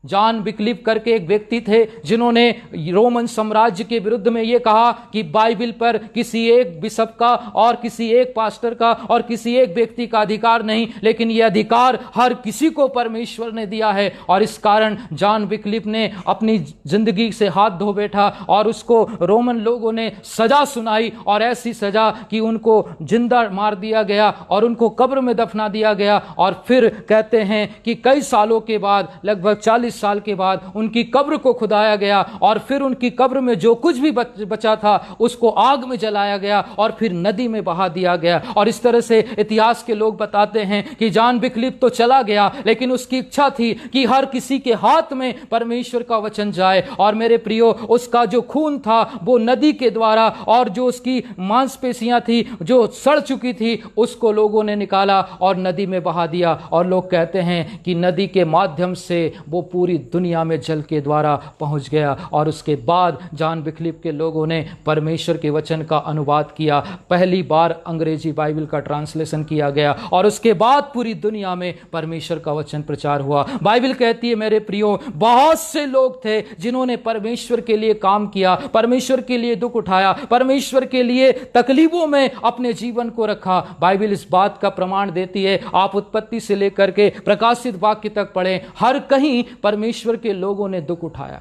जॉन विक्लिफ करके एक व्यक्ति थे जिन्होंने रोमन साम्राज्य के विरुद्ध में यह कहा कि बाइबल पर किसी एक बिशप का और किसी एक पास्टर का और किसी एक व्यक्ति का अधिकार नहीं, लेकिन यह अधिकार हर किसी को परमेश्वर ने दिया है। और इस कारण जॉन विक्लिफ ने अपनी जिंदगी से हाथ धो बैठा और उसको रोमन लोगों ने सजा सुनाई, और ऐसी सजा कि उनको जिंदा मार दिया गया और उनको कब्र में दफना दिया गया। और फिर कहते हैं कि कई सालों के बाद, लगभग 40 साल के बाद, उनकी कब्र को खुदाया गया और फिर उनकी कब्र में जो कुछ भी बचा था उसको आग में जलाया गया और फिर नदी में बहा दिया गया। और इस तरह से इतिहास के लोग बताते हैं कि जॉन विक्लिफ तो चला गया, लेकिन उसकी इच्छा थी कि हर किसी के हाथ में परमेश्वर का वचन जाए। और मेरे प्रियो, उसका जो खून था वो नदी के द्वारा, और जो उसकी मांसपेशियां थी जो सड़ चुकी थी, उसको लोगों ने निकाला और नदी में बहा दिया। और लोग कहते हैं कि नदी के माध्यम से वो पूरी दुनिया में जल के द्वारा पहुंच गया। और उसके बाद जॉन विक्लिफ के लोगों ने परमेश्वर के वचन का अनुवाद किया, पहली बार अंग्रेजी बाइबल का ट्रांसलेशन किया गया, और उसके बाद पूरी दुनिया में परमेश्वर का वचन प्रचार हुआ। बाइबल कहती है मेरे प्रियो, बहुत से लोग थे जिन्होंने परमेश्वर के लिए काम किया, परमेश्वर के लिए दुख उठाया, परमेश्वर के लिए तकलीफों में अपने जीवन को रखा। बाइबल इस बात का प्रमाण देती है, आप उत्पत्ति से लेकर के प्रकाशित वाक्य तक पढ़ें, हर कहीं परमेश्वर के लोगों ने दुख उठाया।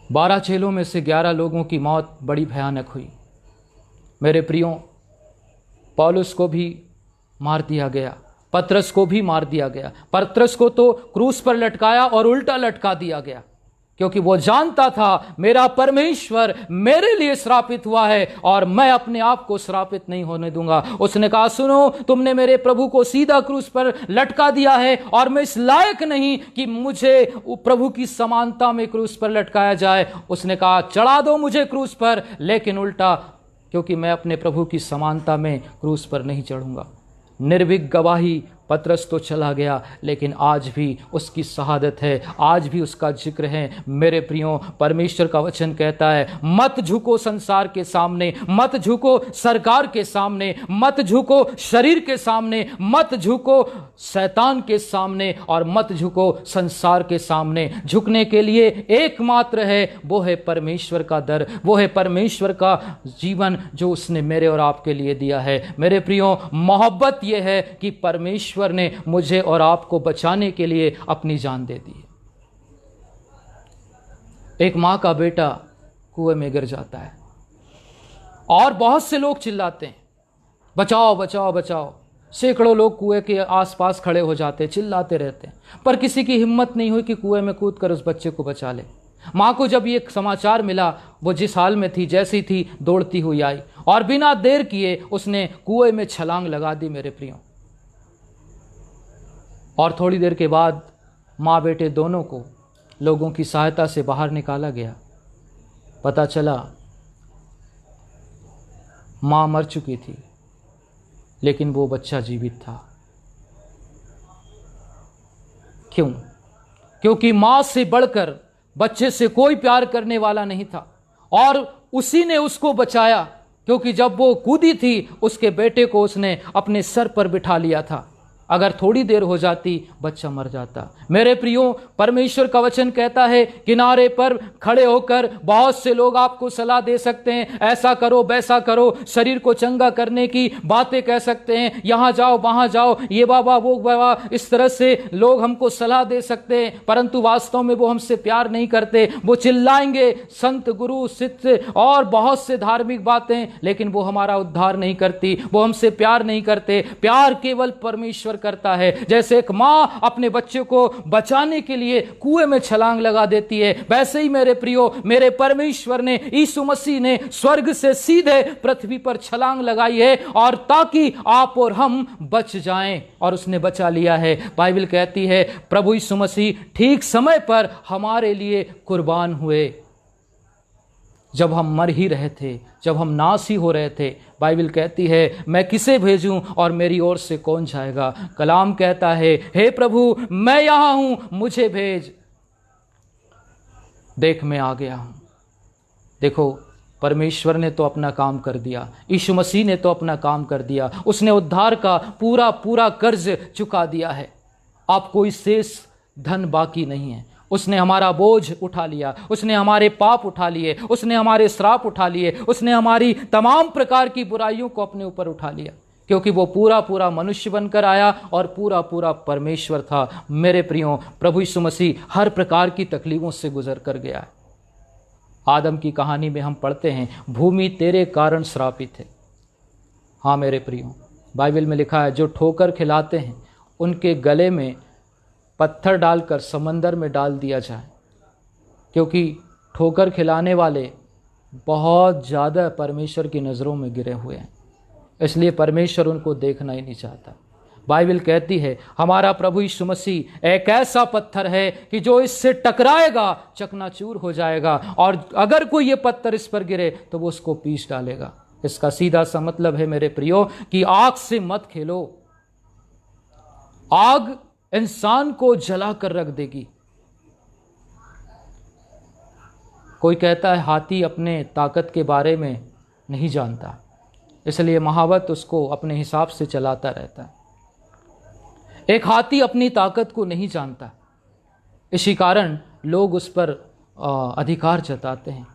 12 चेलों में से 11 लोगों की मौत बड़ी भयानक हुई। मेरे प्रियो, पौलुस को भी मार दिया गया, पतरस को भी मार दिया गया। पतरस को तो क्रूस पर लटकाया और उल्टा लटका दिया गया, क्योंकि वो जानता था मेरा परमेश्वर मेरे लिए श्रापित हुआ है और मैं अपने आप को श्रापित नहीं होने दूंगा। उसने कहा, सुनो, तुमने मेरे प्रभु को सीधा क्रूस पर लटका दिया है और मैं इस लायक नहीं कि मुझे प्रभु की समानता में क्रूस पर लटकाया जाए। उसने कहा, चढ़ा दो मुझे क्रूस पर, लेकिन उल्टा, क्योंकि मैं अपने प्रभु की समानता में क्रूस पर नहीं चढ़ूंगा। निर्भीक गवाही, पतरस तो चला गया, लेकिन आज भी उसकी शहादत है, आज भी उसका जिक्र है। मेरे प्रियो, परमेश्वर का वचन कहता है, मत झुको संसार के सामने, मत झुको सरकार के सामने, मत झुको शरीर के सामने, मत झुको शैतान के सामने और मत झुको संसार के सामने। झुकने के लिए एकमात्र है, वो है परमेश्वर का दर, वो है परमेश्वर का जीवन जो उसने मेरे और आपके लिए दिया है। मेरे प्रियो, मोहब्बत यह है कि परमेश्वर ने मुझे और आपको बचाने के लिए अपनी जान दे दी। एक माँ का बेटा कुएं में गिर जाता है और बहुत से लोग चिल्लाते हैं, बचाओ बचाओ बचाओ। सैकड़ों लोग कुएं के आसपास खड़े हो जाते हैं, चिल्लाते रहते हैं, पर किसी की हिम्मत नहीं हुई कि कुएं में कूदकर उस बच्चे को बचा ले। माँ को जब ये समाचार मिला, वो जिस हाल में थी, जैसी थी, दौड़ती हुई आई और बिना देर किए उसने कुएं में छलांग लगा दी मेरे प्रियो। और थोड़ी देर के बाद माँ बेटे दोनों को लोगों की सहायता से बाहर निकाला गया। पता चला माँ मर चुकी थी, लेकिन वो बच्चा जीवित था। क्यों? क्योंकि माँ से बढ़कर बच्चे से कोई प्यार करने वाला नहीं था और उसी ने उसको बचाया, क्योंकि जब वो कूदी थी उसके बेटे को उसने अपने सर पर बिठा लिया था। अगर थोड़ी देर हो जाती बच्चा मर जाता। मेरे प्रियो, परमेश्वर का वचन कहता है किनारे पर खड़े होकर बहुत से लोग आपको सलाह दे सकते हैं, ऐसा करो वैसा करो, शरीर को चंगा करने की बातें कह सकते हैं, यहाँ जाओ वहाँ जाओ, ये बाबा वो बाबा, इस तरह से लोग हमको सलाह दे सकते हैं, परंतु वास्तव में वो हमसे प्यार नहीं करते। वो चिल्लाएंगे संत गुरु सिद्ध और बहुत से धार्मिक बातें, लेकिन वो हमारा उद्धार नहीं करती, वो हमसे प्यार नहीं करते। प्यार केवल परमेश्वर करता है। जैसे एक माँ अपने बच्चे को बचाने के लिए कुएं में छलांग लगा देती है, वैसे ही मेरे प्रियो, मेरे परमेश्वर ने, यीशु मसीह ने स्वर्ग से सीधे पृथ्वी पर छलांग लगाई है और ताकि आप और हम बच जाएं, और उसने बचा लिया है। बाइबल कहती है प्रभु यीशु मसीह ठीक समय पर हमारे लिए कुर्बान हुए। जब हम मर ही रहे थे, जब हम नाश ही हो रहे थे, बाइबल कहती है मैं किसे भेजूं और मेरी ओर से कौन जाएगा। कलाम कहता है हे प्रभु मैं यहां हूं, मुझे भेज, देख मैं आ गया हूं। देखो, परमेश्वर ने तो अपना काम कर दिया, यीशु मसीह ने तो अपना काम कर दिया। उसने उद्धार का पूरा पूरा कर्ज चुका दिया है। अब कोई शेष धन बाकी नहीं है। उसने हमारा बोझ उठा लिया, उसने हमारे पाप उठा लिए, उसने हमारे श्राप उठा लिए, उसने हमारी तमाम प्रकार की बुराइयों को अपने ऊपर उठा लिया, क्योंकि वो पूरा पूरा मनुष्य बनकर आया और पूरा पूरा परमेश्वर था। मेरे प्रियो, प्रभु यीशु मसीह हर प्रकार की तकलीफों से गुजर कर गया है। आदम की कहानी में हम पढ़ते हैं भूमि तेरे कारण श्रापित है। हाँ मेरे प्रियो, बाइबल में लिखा है जो ठोकर खिलाते हैं उनके गले में पत्थर डालकर समंदर में डाल दिया जाए, क्योंकि ठोकर खिलाने वाले बहुत ज़्यादा परमेश्वर की नज़रों में गिरे हुए हैं, इसलिए परमेश्वर उनको देखना ही नहीं चाहता। बाइबल कहती है हमारा प्रभु यीशु मसीह एक ऐसा पत्थर है कि जो इससे टकराएगा चकनाचूर हो जाएगा, और अगर कोई ये पत्थर इस पर गिरे तो वो उसको पीस डालेगा। इसका सीधा सा मतलब है मेरे प्रियो कि आग से मत खेलो। आग इंसान को जला कर रख देगी। कोई कहता है हाथी अपने ताकत के बारे में नहीं जानता, इसलिए महावत उसको अपने हिसाब से चलाता रहता है। एक हाथी अपनी ताकत को नहीं जानता, इसी कारण लोग उस पर अधिकार जताते हैं।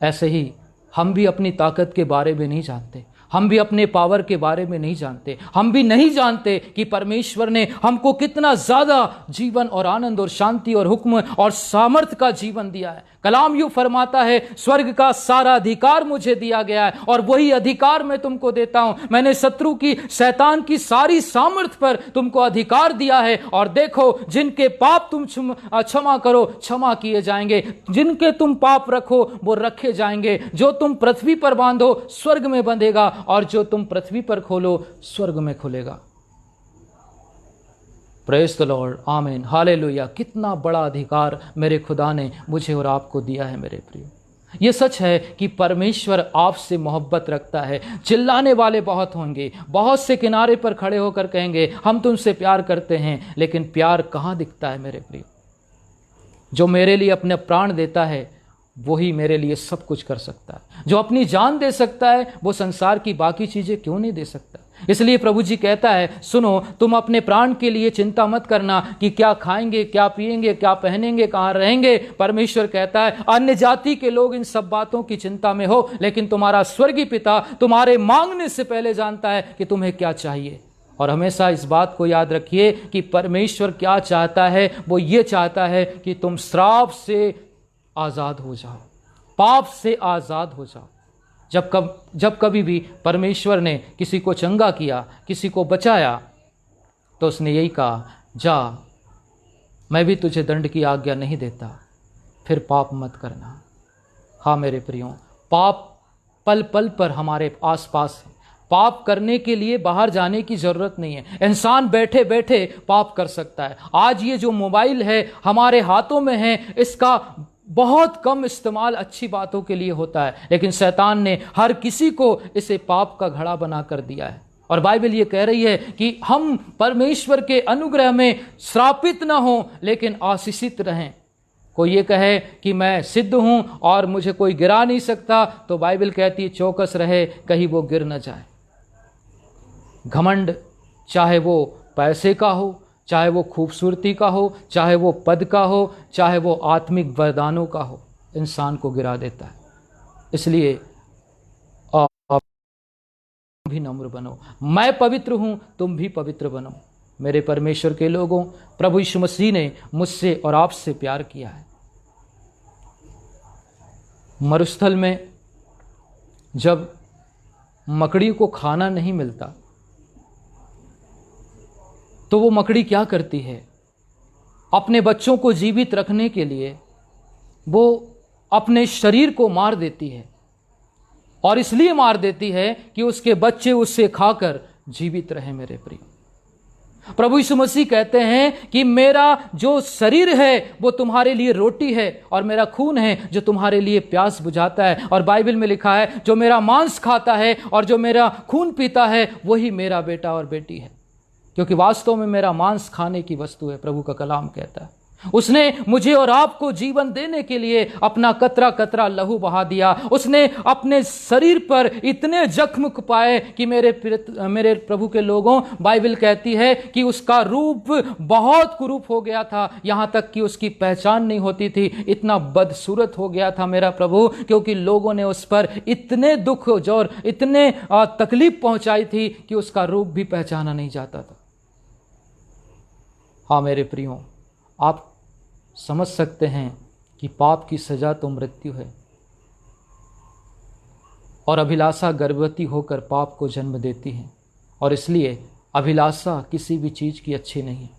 ऐसे ही हम भी अपनी ताकत के बारे में नहीं जानते, हम भी अपने पावर के बारे में नहीं जानते, हम भी नहीं जानते कि परमेश्वर ने हमको कितना ज़्यादा जीवन और आनंद और शांति और हुक्म और सामर्थ्य का जीवन दिया है। कलाम यूँ फरमाता है स्वर्ग का सारा अधिकार मुझे दिया गया है और वही अधिकार मैं तुमको देता हूँ। मैंने शत्रु की, शैतान की सारी सामर्थ्य पर तुमको अधिकार दिया है, और देखो जिनके पाप तुम क्षमा करो क्षमा किए जाएंगे, जिनके तुम पाप रखो वो रखे जाएंगे। जो तुम पृथ्वी पर बांधो स्वर्ग में बंधेगा, और जो तुम पृथ्वी पर खोलो स्वर्ग में खुलेगा। प्रेज द लॉर्ड, आमीन, हालेलुया। कितना बड़ा अधिकार मेरे खुदा ने मुझे और आपको दिया है मेरे प्रियो। ये सच है कि परमेश्वर आपसे मोहब्बत रखता है। चिल्लाने वाले बहुत होंगे, बहुत से किनारे पर खड़े होकर कहेंगे हम तुमसे प्यार करते हैं, लेकिन प्यार कहाँ दिखता है मेरे प्रियो? जो मेरे लिए अपने प्राण देता है वही मेरे लिए सब कुछ कर सकता है। जो अपनी जान दे सकता है वो संसार की बाकी चीज़ें क्यों नहीं दे सकता? इसलिए प्रभु जी कहता है सुनो, तुम अपने प्राण के लिए चिंता मत करना कि क्या खाएंगे, क्या पिएंगे, क्या पहनेंगे, कहाँ रहेंगे। परमेश्वर कहता है अन्य जाति के लोग इन सब बातों की चिंता में हो, लेकिन तुम्हारा स्वर्गीय पिता तुम्हारे मांगने से पहले जानता है कि तुम्हें क्या चाहिए। और हमेशा इस बात को याद रखिए कि परमेश्वर क्या चाहता है। वो ये चाहता है कि तुम श्राप से आज़ाद हो जाओ, पाप से आज़ाद हो जाओ। जब कभी भी परमेश्वर ने किसी को चंगा किया, किसी को बचाया, तो उसने यही कहा, जा, मैं भी तुझे दंड की आज्ञा नहीं देता, फिर पाप मत करना। हाँ मेरे प्रियो, पाप पल पल पर हमारे आसपास है। पाप करने के लिए बाहर जाने की ज़रूरत नहीं है। इंसान बैठे बैठे पाप कर सकता है। आज ये जो मोबाइल है हमारे हाथों में है, इसका बहुत कम इस्तेमाल अच्छी बातों के लिए होता है, लेकिन शैतान ने हर किसी को इसे पाप का घड़ा बना कर दिया है। और बाइबल ये कह रही है कि हम परमेश्वर के अनुग्रह में श्रापित न हों, लेकिन आशीषित रहें। कोई ये कहे कि मैं सिद्ध हूं और मुझे कोई गिरा नहीं सकता, तो बाइबल कहती है चौकस रहे, कहीं वो गिर न जाए। घमंड, चाहे वो पैसे का हो, चाहे वो खूबसूरती का हो, चाहे वो पद का हो, चाहे वो आत्मिक वरदानों का हो, इंसान को गिरा देता है। इसलिए आप भी नम्र बनो। मैं पवित्र हूं, तुम भी पवित्र बनो। मेरे परमेश्वर के लोगों, प्रभु यीशु मसीह ने मुझसे और आपसे प्यार किया है। मरुस्थल में जब मकड़ी को खाना नहीं मिलता, तो वो मकड़ी क्या करती है? अपने बच्चों को जीवित रखने के लिए वो अपने शरीर को मार देती है, और इसलिए मार देती है कि उसके बच्चे उससे खाकर जीवित रहे। मेरे प्रिय, प्रभु यीशु मसीह कहते हैं कि मेरा जो शरीर है वो तुम्हारे लिए रोटी है, और मेरा खून है जो तुम्हारे लिए प्यास बुझाता है। और बाइबल में लिखा है, जो मेरा मांस खाता है और जो मेरा खून पीता है वही मेरा बेटा और बेटी है, क्योंकि वास्तव में मेरा मांस खाने की वस्तु है। प्रभु का कलाम कहता है, उसने मुझे और आपको जीवन देने के लिए अपना कतरा कतरा लहू बहा दिया। उसने अपने शरीर पर इतने जख्म पाए कि मेरे प्रभु के लोगों, बाइबल कहती है कि उसका रूप बहुत कुरूप हो गया था, यहाँ तक कि उसकी पहचान नहीं होती थी। इतना बदसूरत हो गया था मेरा प्रभु, क्योंकि लोगों ने उस पर इतने दुख और इतने तकलीफ पहुंचाई थी कि उसका रूप भी पहचाना नहीं जाता था। हाँ मेरे प्रियो, आप समझ सकते हैं कि पाप की सजा तो मृत्यु है, और अभिलाषा गर्भवती होकर पाप को जन्म देती है। और इसलिए अभिलाषा किसी भी चीज़ की अच्छी नहीं है।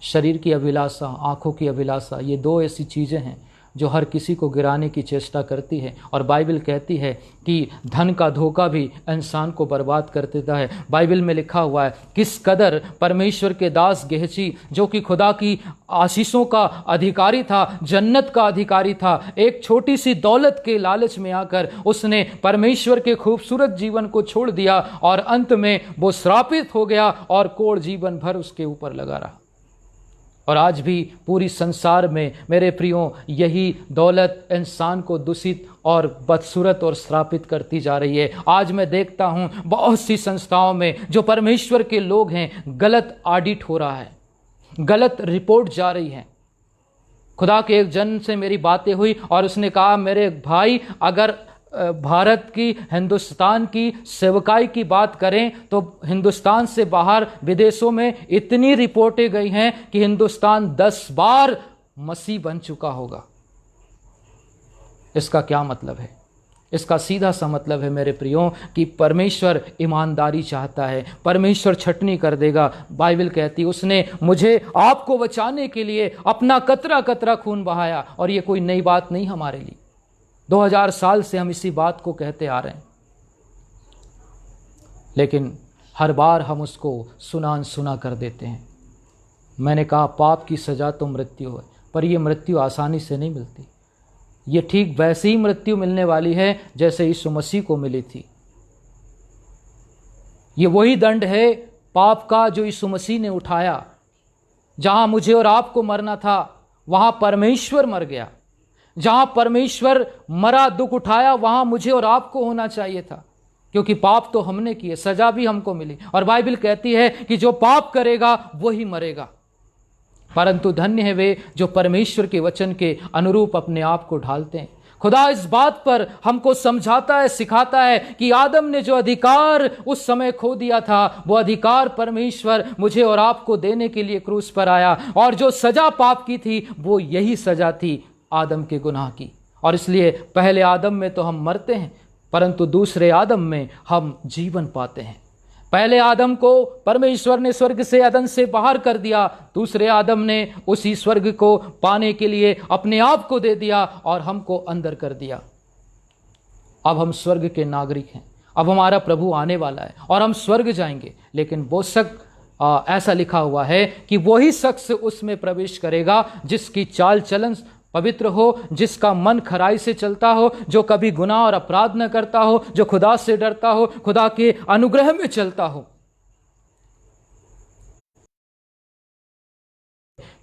शरीर की अभिलाषा, आँखों की अभिलाषा, ये दो ऐसी चीज़ें हैं जो हर किसी को गिराने की चेष्टा करती है। और बाइबल कहती है कि धन का धोखा भी इंसान को बर्बाद कर देता है। बाइबल में लिखा हुआ है, किस कदर परमेश्वर के दास गेहजी, जो कि खुदा की आशीषों का अधिकारी था, जन्नत का अधिकारी था, एक छोटी सी दौलत के लालच में आकर उसने परमेश्वर के खूबसूरत जीवन को छोड़ दिया, और अंत में वो श्रापित हो गया और कोढ़ जीवन भर उसके ऊपर लगा रहा। और आज भी पूरी संसार में मेरे प्रियो यही दौलत इंसान को दूषित और बदसूरत और श्रापित करती जा रही है। आज मैं देखता हूँ बहुत सी संस्थाओं में जो परमेश्वर के लोग हैं, गलत ऑडिट हो रहा है, गलत रिपोर्ट जा रही है। खुदा के एक जन से मेरी बातें हुई और उसने कहा, मेरे भाई, अगर भारत की, हिंदुस्तान की सेवकाई की बात करें तो हिंदुस्तान से बाहर विदेशों में इतनी रिपोर्टें गई हैं कि हिंदुस्तान 10 बार मसीह बन चुका होगा। इसका क्या मतलब है? इसका सीधा सा मतलब है मेरे प्रियो कि परमेश्वर ईमानदारी चाहता है, परमेश्वर छटनी कर देगा। बाइबल कहती है, उसने मुझे आपको बचाने के लिए अपना कतरा कतरा खून बहाया। और ये कोई नई बात नहीं हमारे लिए, 2000 साल से हम इसी बात को कहते आ रहे हैं, लेकिन हर बार हम उसको सुना अनसुना कर देते हैं। मैंने कहा, पाप की सजा तो मृत्यु है, पर यह मृत्यु आसानी से नहीं मिलती। ये ठीक वैसे ही मृत्यु मिलने वाली है जैसे यीशु मसीह को मिली थी। ये वही दंड है पाप का जो यीशु मसीह ने उठाया। जहां मुझे और आपको मरना था, वहां परमेश्वर मर गया। जहां परमेश्वर मरा, दुख उठाया, वहां मुझे और आपको होना चाहिए था, क्योंकि पाप तो हमने किए, सजा भी हमको मिली। और बाइबल कहती है कि जो पाप करेगा वही मरेगा, परंतु धन्य है वे जो परमेश्वर के वचन के अनुरूप अपने आप को ढालते हैं। खुदा इस बात पर हमको समझाता है, सिखाता है कि आदम ने जो अधिकार उस समय खो दिया था, वो अधिकार परमेश्वर मुझे और आपको देने के लिए क्रूस पर आया। और जो सजा पाप की थी, वो यही सजा थी आदम के गुनाह की, और इसलिए पहले आदम में तो हम मरते हैं, परंतु दूसरे आदम में हम जीवन पाते हैं। पहले आदम को परमेश्वर ने स्वर्ग से अदन से बाहर कर दिया, दूसरे आदम ने उसी स्वर्ग को पाने के लिए अपने आप को दे दिया और हमको अंदर कर दिया। अब हम स्वर्ग के नागरिक हैं, अब हमारा प्रभु आने वाला है और हम स्वर्ग जाएंगे। लेकिन वो शख्स ऐसा लिखा हुआ है कि वही शख्स उसमें प्रवेश करेगा जिसकी चाल चलन पवित्र हो, जिसका मन खराई से चलता हो, जो कभी गुनाह और अपराध न करता हो, जो खुदा से डरता हो, खुदा के अनुग्रह में चलता हो।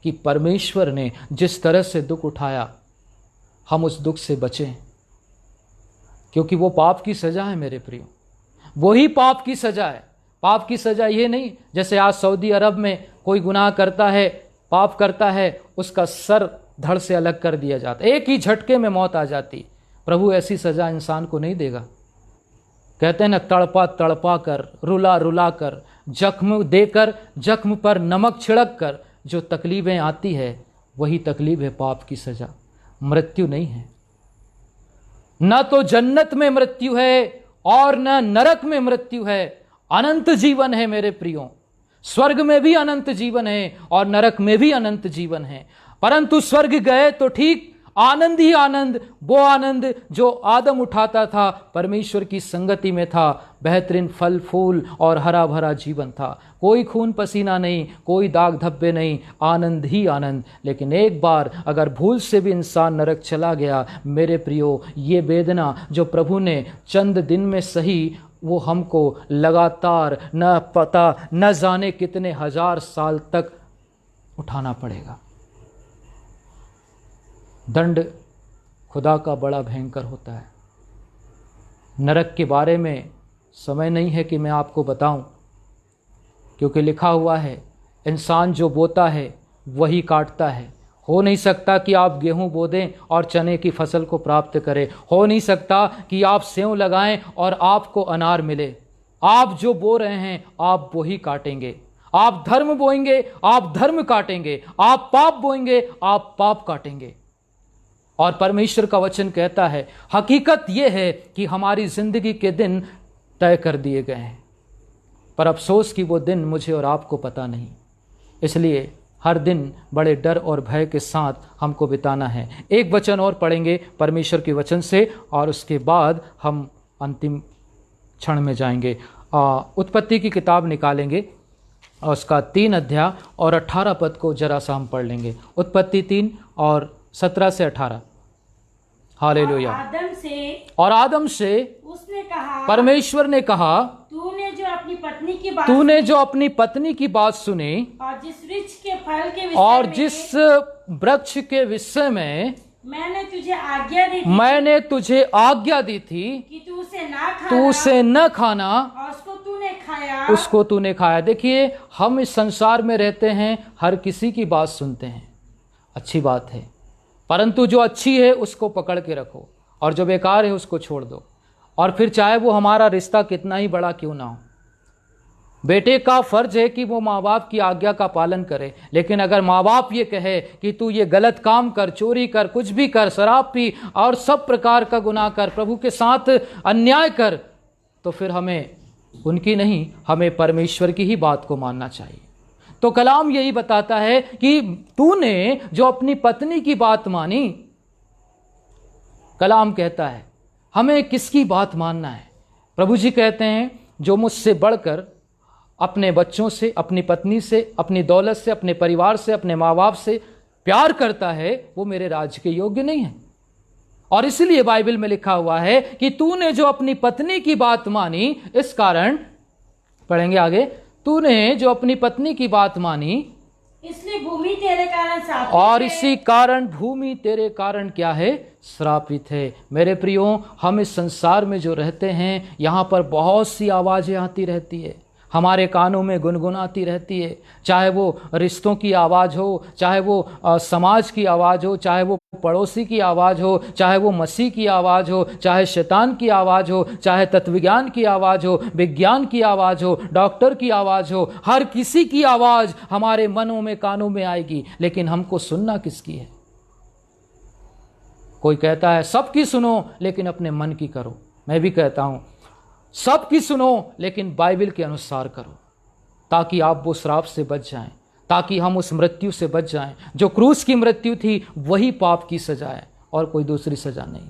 कि परमेश्वर ने जिस तरह से दुख उठाया, हम उस दुख से बचें, क्योंकि वो पाप की सजा है मेरे प्रियो, वही पाप की सजा है। पाप की सजा ये नहीं जैसे आज सऊदी अरब में कोई गुनाह करता है, पाप करता है, उसका सर धड़ से अलग कर दिया जाता, एक ही झटके में मौत आ जाती। प्रभु ऐसी सजा इंसान को नहीं देगा। कहते हैं ना, तड़पा तड़पा कर, रुला रुला कर, जख्म देकर, जख्म पर नमक छिड़क कर जो तकलीफें आती है, वही तकलीफ है पाप की सजा। मृत्यु नहीं है, न तो जन्नत में मृत्यु है और न नरक में मृत्यु है, अनंत जीवन है मेरे प्रियो। स्वर्ग में भी अनंत जीवन है और नरक में भी अनंत जीवन है। परंतु स्वर्ग गए तो ठीक, आनंद ही आनंद, वो आनंद जो आदम उठाता था, परमेश्वर की संगति में था, बेहतरीन फल फूल और हरा भरा जीवन था, कोई खून पसीना नहीं, कोई दाग धब्बे नहीं, आनंद ही आनंद। लेकिन एक बार अगर भूल से भी इंसान नरक चला गया, मेरे प्रियो, ये वेदना जो प्रभु ने चंद दिन में सही, वो हमको लगातार न पता न जाने कितने हजार साल तक उठाना पड़ेगा। दंड खुदा का बड़ा भयंकर होता है। नरक के बारे में समय नहीं है कि मैं आपको बताऊं, क्योंकि लिखा हुआ है इंसान जो बोता है वही काटता है। हो नहीं सकता कि आप गेहूं बो दें और चने की फसल को प्राप्त करें। हो नहीं सकता कि आप सेव लगाएं और आपको अनार मिले। आप जो बो रहे हैं आप वही काटेंगे। आप धर्म बोएंगे, आप धर्म काटेंगे। आप पाप बोएंगे, आप पाप काटेंगे। और परमेश्वर का वचन कहता है, हकीकत यह है कि हमारी जिंदगी के दिन तय कर दिए गए हैं, पर अफसोस कि वो दिन मुझे और आपको पता नहीं। इसलिए हर दिन बड़े डर और भय के साथ हमको बिताना है। एक वचन और पढ़ेंगे परमेश्वर के वचन से और उसके बाद हम अंतिम क्षण में जाएंगे। उत्पत्ति की किताब निकालेंगे और उसका 3 अध्याय और 18 पद को जरा सा हम पढ़ लेंगे। उत्पत्ति 3 और 17 से 18। हालेलुया। और आदम से उसने कहा, परमेश्वर ने कहा, तूने जो अपनी पत्नी की बात सुनी और जिस वृक्ष के फल के विषय और में, जिस वृक्ष के विषय में मैंने तुझे आज्ञा दी थी कि तू उसे न खाना और उसको तूने खाया। देखिए, हम इस संसार में रहते हैं, हर किसी की बात सुनते हैं, अच्छी बात है, परंतु जो अच्छी है उसको पकड़ के रखो और जो बेकार है उसको छोड़ दो। और फिर चाहे वो हमारा रिश्ता कितना ही बड़ा क्यों ना हो, बेटे का फर्ज है कि वो माँ बाप की आज्ञा का पालन करे। लेकिन अगर माँ बाप ये कहे कि तू ये गलत काम कर, चोरी कर, कुछ भी कर, शराब पी और सब प्रकार का गुनाह कर, प्रभु के साथ अन्याय कर, तो फिर हमें उनकी नहीं, हमें परमेश्वर की ही बात को मानना चाहिए। तो कलाम यही बताता है कि तूने जो अपनी पत्नी की बात मानी, कलाम कहता है हमें किसकी बात मानना है। प्रभु जी कहते हैं, जो मुझसे बढ़कर अपने बच्चों से, अपनी पत्नी से, अपनी दौलत से, अपने परिवार से, अपने माँ बाप से प्यार करता है, वो मेरे राज्य के योग्य नहीं है। और इसलिए बाइबल में लिखा हुआ है कि तूने जो अपनी पत्नी की बात मानी, इस कारण, पढ़ेंगे आगे, तूने जो अपनी पत्नी की बात मानी, इसलिए भूमि तेरे कारण श्रापित और है। इसी कारण भूमि तेरे कारण क्या है? श्रापित है। मेरे प्रियो, हम इस संसार में जो रहते हैं, यहाँ पर बहुत सी आवाज़ें आती रहती है, हमारे कानों में गुनगुनाती रहती है। चाहे वो रिश्तों की आवाज़ हो, चाहे वो समाज की आवाज़ हो, चाहे वो पड़ोसी की आवाज़ हो, चाहे वो मसीह की आवाज़ हो, चाहे शैतान की आवाज़ हो, चाहे तत्वज्ञान की आवाज़ हो, विज्ञान की आवाज़ हो, डॉक्टर की आवाज़ हो, हर किसी की आवाज़ हमारे मनों में, कानों में आएगी। लेकिन हमको सुनना किसकी है? कोई कहता है सबकी सुनो लेकिन अपने मन की करो। मैं भी कहता हूँ सबकी सुनो लेकिन बाइबल के अनुसार करो, ताकि आप वो श्राप से बच जाएं, ताकि हम उस मृत्यु से बच जाएं। जो क्रूस की मृत्यु थी वही पाप की सजा है और कोई दूसरी सजा नहीं।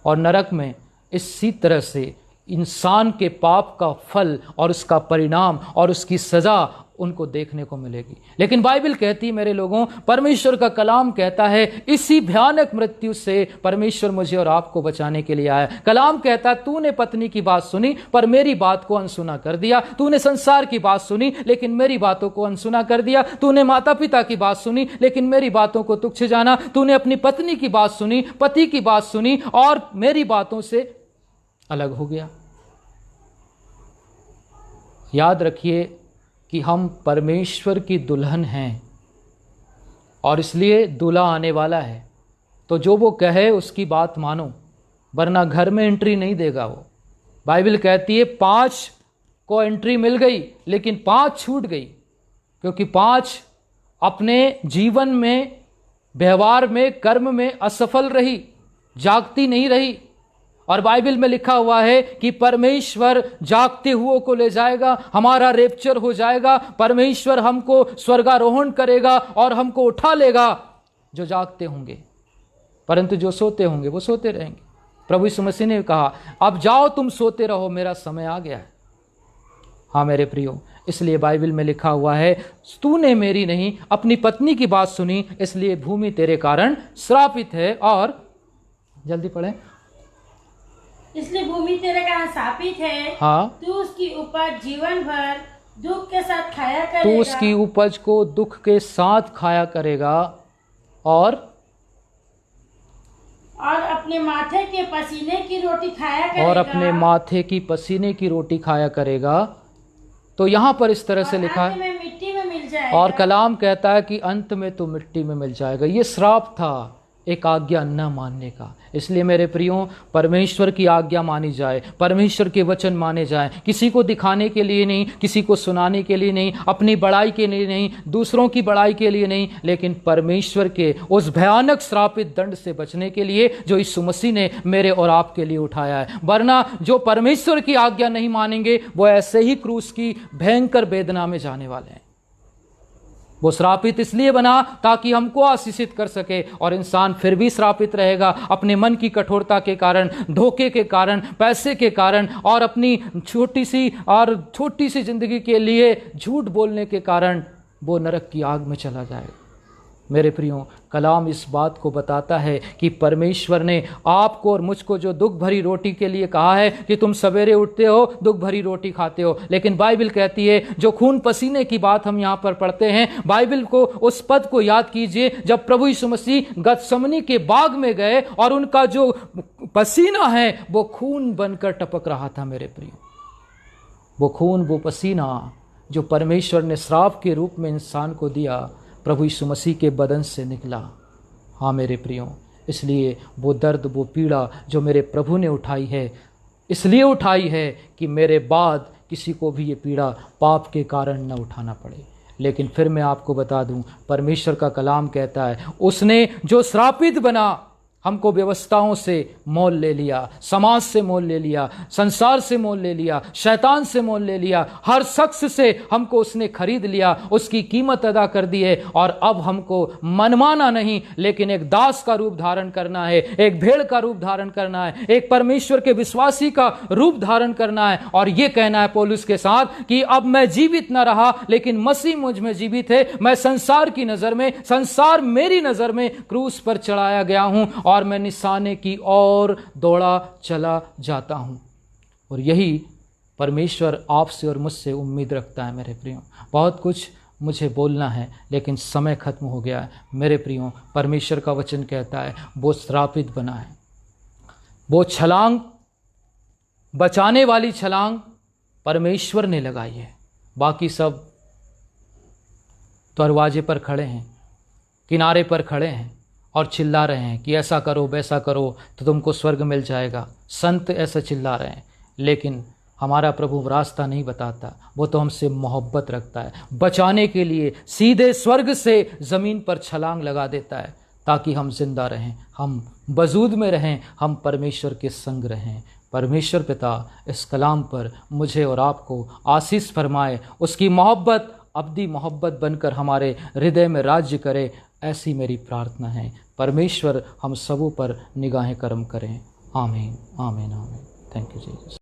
और नरक में इसी तरह से इंसान के पाप का फल और उसका परिणाम और उसकी सजा उनको देखने को मिलेगी। लेकिन बाइबल कहती है मेरे लोगों, परमेश्वर का कलाम कहता है इसी भयानक मृत्यु से परमेश्वर मुझे और आपको बचाने के लिए आया। कलाम कहता है तूने पत्नी की बात सुनी पर मेरी बात को अनसुना कर दिया, तूने संसार की बात सुनी लेकिन मेरी बातों को अनसुना कर दिया, तूने माता पिता की बात सुनी लेकिन मेरी बातों को तुच्छ जाना, तूने अपनी पत्नी की बात सुनी, पति की बात सुनी और मेरी बातों से अलग हो गया। याद रखिए कि हम परमेश्वर की दुल्हन हैं और इसलिए दूल्हा आने वाला है, तो जो वो कहे उसकी बात मानो, वरना घर में एंट्री नहीं देगा वो। बाइबल कहती है 5 को एंट्री मिल गई लेकिन 5 छूट गई, क्योंकि 5 अपने जीवन में, व्यवहार में, कर्म में असफल रही, जागती नहीं रही। और बाइबल में लिखा हुआ है कि परमेश्वर जागते हुओं को ले जाएगा, हमारा रेप्चर हो जाएगा, परमेश्वर हमको स्वर्गारोहण करेगा और हमको उठा लेगा जो जागते होंगे, परंतु जो सोते होंगे वो सोते रहेंगे। प्रभु यीशु मसीह ने कहा अब जाओ तुम सोते रहो, मेरा समय आ गया है। हाँ मेरे प्रियो, इसलिए बाइबल में लिखा हुआ है तूने मेरी नहीं अपनी पत्नी की बात सुनी, इसलिए भूमि तेरे कारण श्रापित है। और जल्दी पढ़ें। इसलिए भूमि तेरे कारण शापित है। हाँ, तू उसकी उपज जीवन भर दुख के साथ खाया करेगा। तू उसकी उपज को दुख के साथ खाया करेगा और अपने माथे के पसीने की रोटी खाया करेगा। और अपने माथे की पसीने की रोटी खाया करेगा। तो यहाँ पर इस तरह से लिखा है में मिट्टी में मिल जाएगा। और कलाम कहता है कि अंत में तो मिट्टी में मिल जाएगा। ये श्राप था एक आज्ञा न मानने का। इसलिए मेरे प्रियो, परमेश्वर की आज्ञा मानी जाए, परमेश्वर के वचन माने जाए, किसी को दिखाने के लिए नहीं, किसी को सुनाने के लिए नहीं, अपनी बड़ाई के लिए नहीं, दूसरों की बड़ाई के लिए नहीं, लेकिन परमेश्वर के उस भयानक श्रापित दंड से बचने के लिए जो यीशु मसीह ने मेरे और आपके लिए उठाया है। वरना जो परमेश्वर की आज्ञा नहीं मानेंगे वो ऐसे ही क्रूस की भयंकर वेदना में जाने वाले हैं। वो श्रापित इसलिए बना ताकि हमको आशीषित कर सके, और इंसान फिर भी श्रापित रहेगा अपने मन की कठोरता के कारण, धोखे के कारण, पैसे के कारण और अपनी छोटी सी जिंदगी के लिए झूठ बोलने के कारण वो नरक की आग में चला जाएगा। मेरे प्रियो, कलाम इस बात को बताता है कि परमेश्वर ने आपको और मुझको जो दुख भरी रोटी के लिए कहा है कि तुम सवेरे उठते हो दुख भरी रोटी खाते हो, लेकिन बाइबल कहती है जो खून पसीने की बात हम यहाँ पर पढ़ते हैं, बाइबल को उस पद को याद कीजिए जब प्रभु यीशु मसीह गतसमनी के बाग में गए और उनका जो पसीना है वो खून बनकर टपक रहा था। मेरे प्रियो, वो खून, वो पसीना जो परमेश्वर ने श्राप के रूप में इंसान को दिया, प्रभु यीशु मसीह के बदन से निकला। हाँ मेरे प्रियो, इसलिए वो दर्द, वो पीड़ा जो मेरे प्रभु ने उठाई है, इसलिए उठाई है कि मेरे बाद किसी को भी ये पीड़ा पाप के कारण न उठाना पड़े। लेकिन फिर मैं आपको बता दूं, परमेश्वर का कलाम कहता है उसने जो श्रापित बना, हमको व्यवस्थाओं से मोल ले लिया, समाज से मोल ले लिया, संसार से मोल ले लिया, शैतान से मोल ले लिया, हर शख्स से हमको उसने खरीद लिया, उसकी कीमत अदा कर दी है। और अब हमको मनमाना नहीं लेकिन एक दास का रूप धारण करना है, एक भेड़ का रूप धारण करना है, एक परमेश्वर के विश्वासी का रूप धारण करना है। और ये कहना है पौलुस के साथ कि अब मैं जीवित न रहा लेकिन मसीह मुझ में जीवित है। मैं संसार की नजर में, संसार मेरी नजर में क्रूस पर चढ़ाया गया हूं और मैं निशाने की ओर दौड़ा चला जाता हूं। और यही परमेश्वर आपसे और मुझसे उम्मीद रखता है। मेरे प्रियो, बहुत कुछ मुझे बोलना है लेकिन समय खत्म हो गया है। मेरे प्रियो, परमेश्वर का वचन कहता है वो श्रापित बना है। वो छलांग, बचाने वाली छलांग परमेश्वर ने लगाई है, बाकी सब दरवाजे पर खड़े हैं, किनारे पर खड़े हैं और चिल्ला रहे हैं कि ऐसा करो वैसा करो तो तुमको स्वर्ग मिल जाएगा। संत ऐसा चिल्ला रहे हैं, लेकिन हमारा प्रभु रास्ता नहीं बताता। वो तो हमसे मोहब्बत रखता है, बचाने के लिए सीधे स्वर्ग से ज़मीन पर छलांग लगा देता है ताकि हम जिंदा रहें, हम वजूद में रहें, हम परमेश्वर के संग रहें। परमेश्वर पिता इस कलाम पर मुझे और आपको आशीष फरमाए, उसकी मोहब्बत अब्दी मोहब्बत बनकर हमारे हृदय में राज्य करे, ऐसी मेरी प्रार्थना है। परमेश्वर हम सबों पर निगाहें करम करें। आमीन, आमीन, आमीन। Thank you Jesus.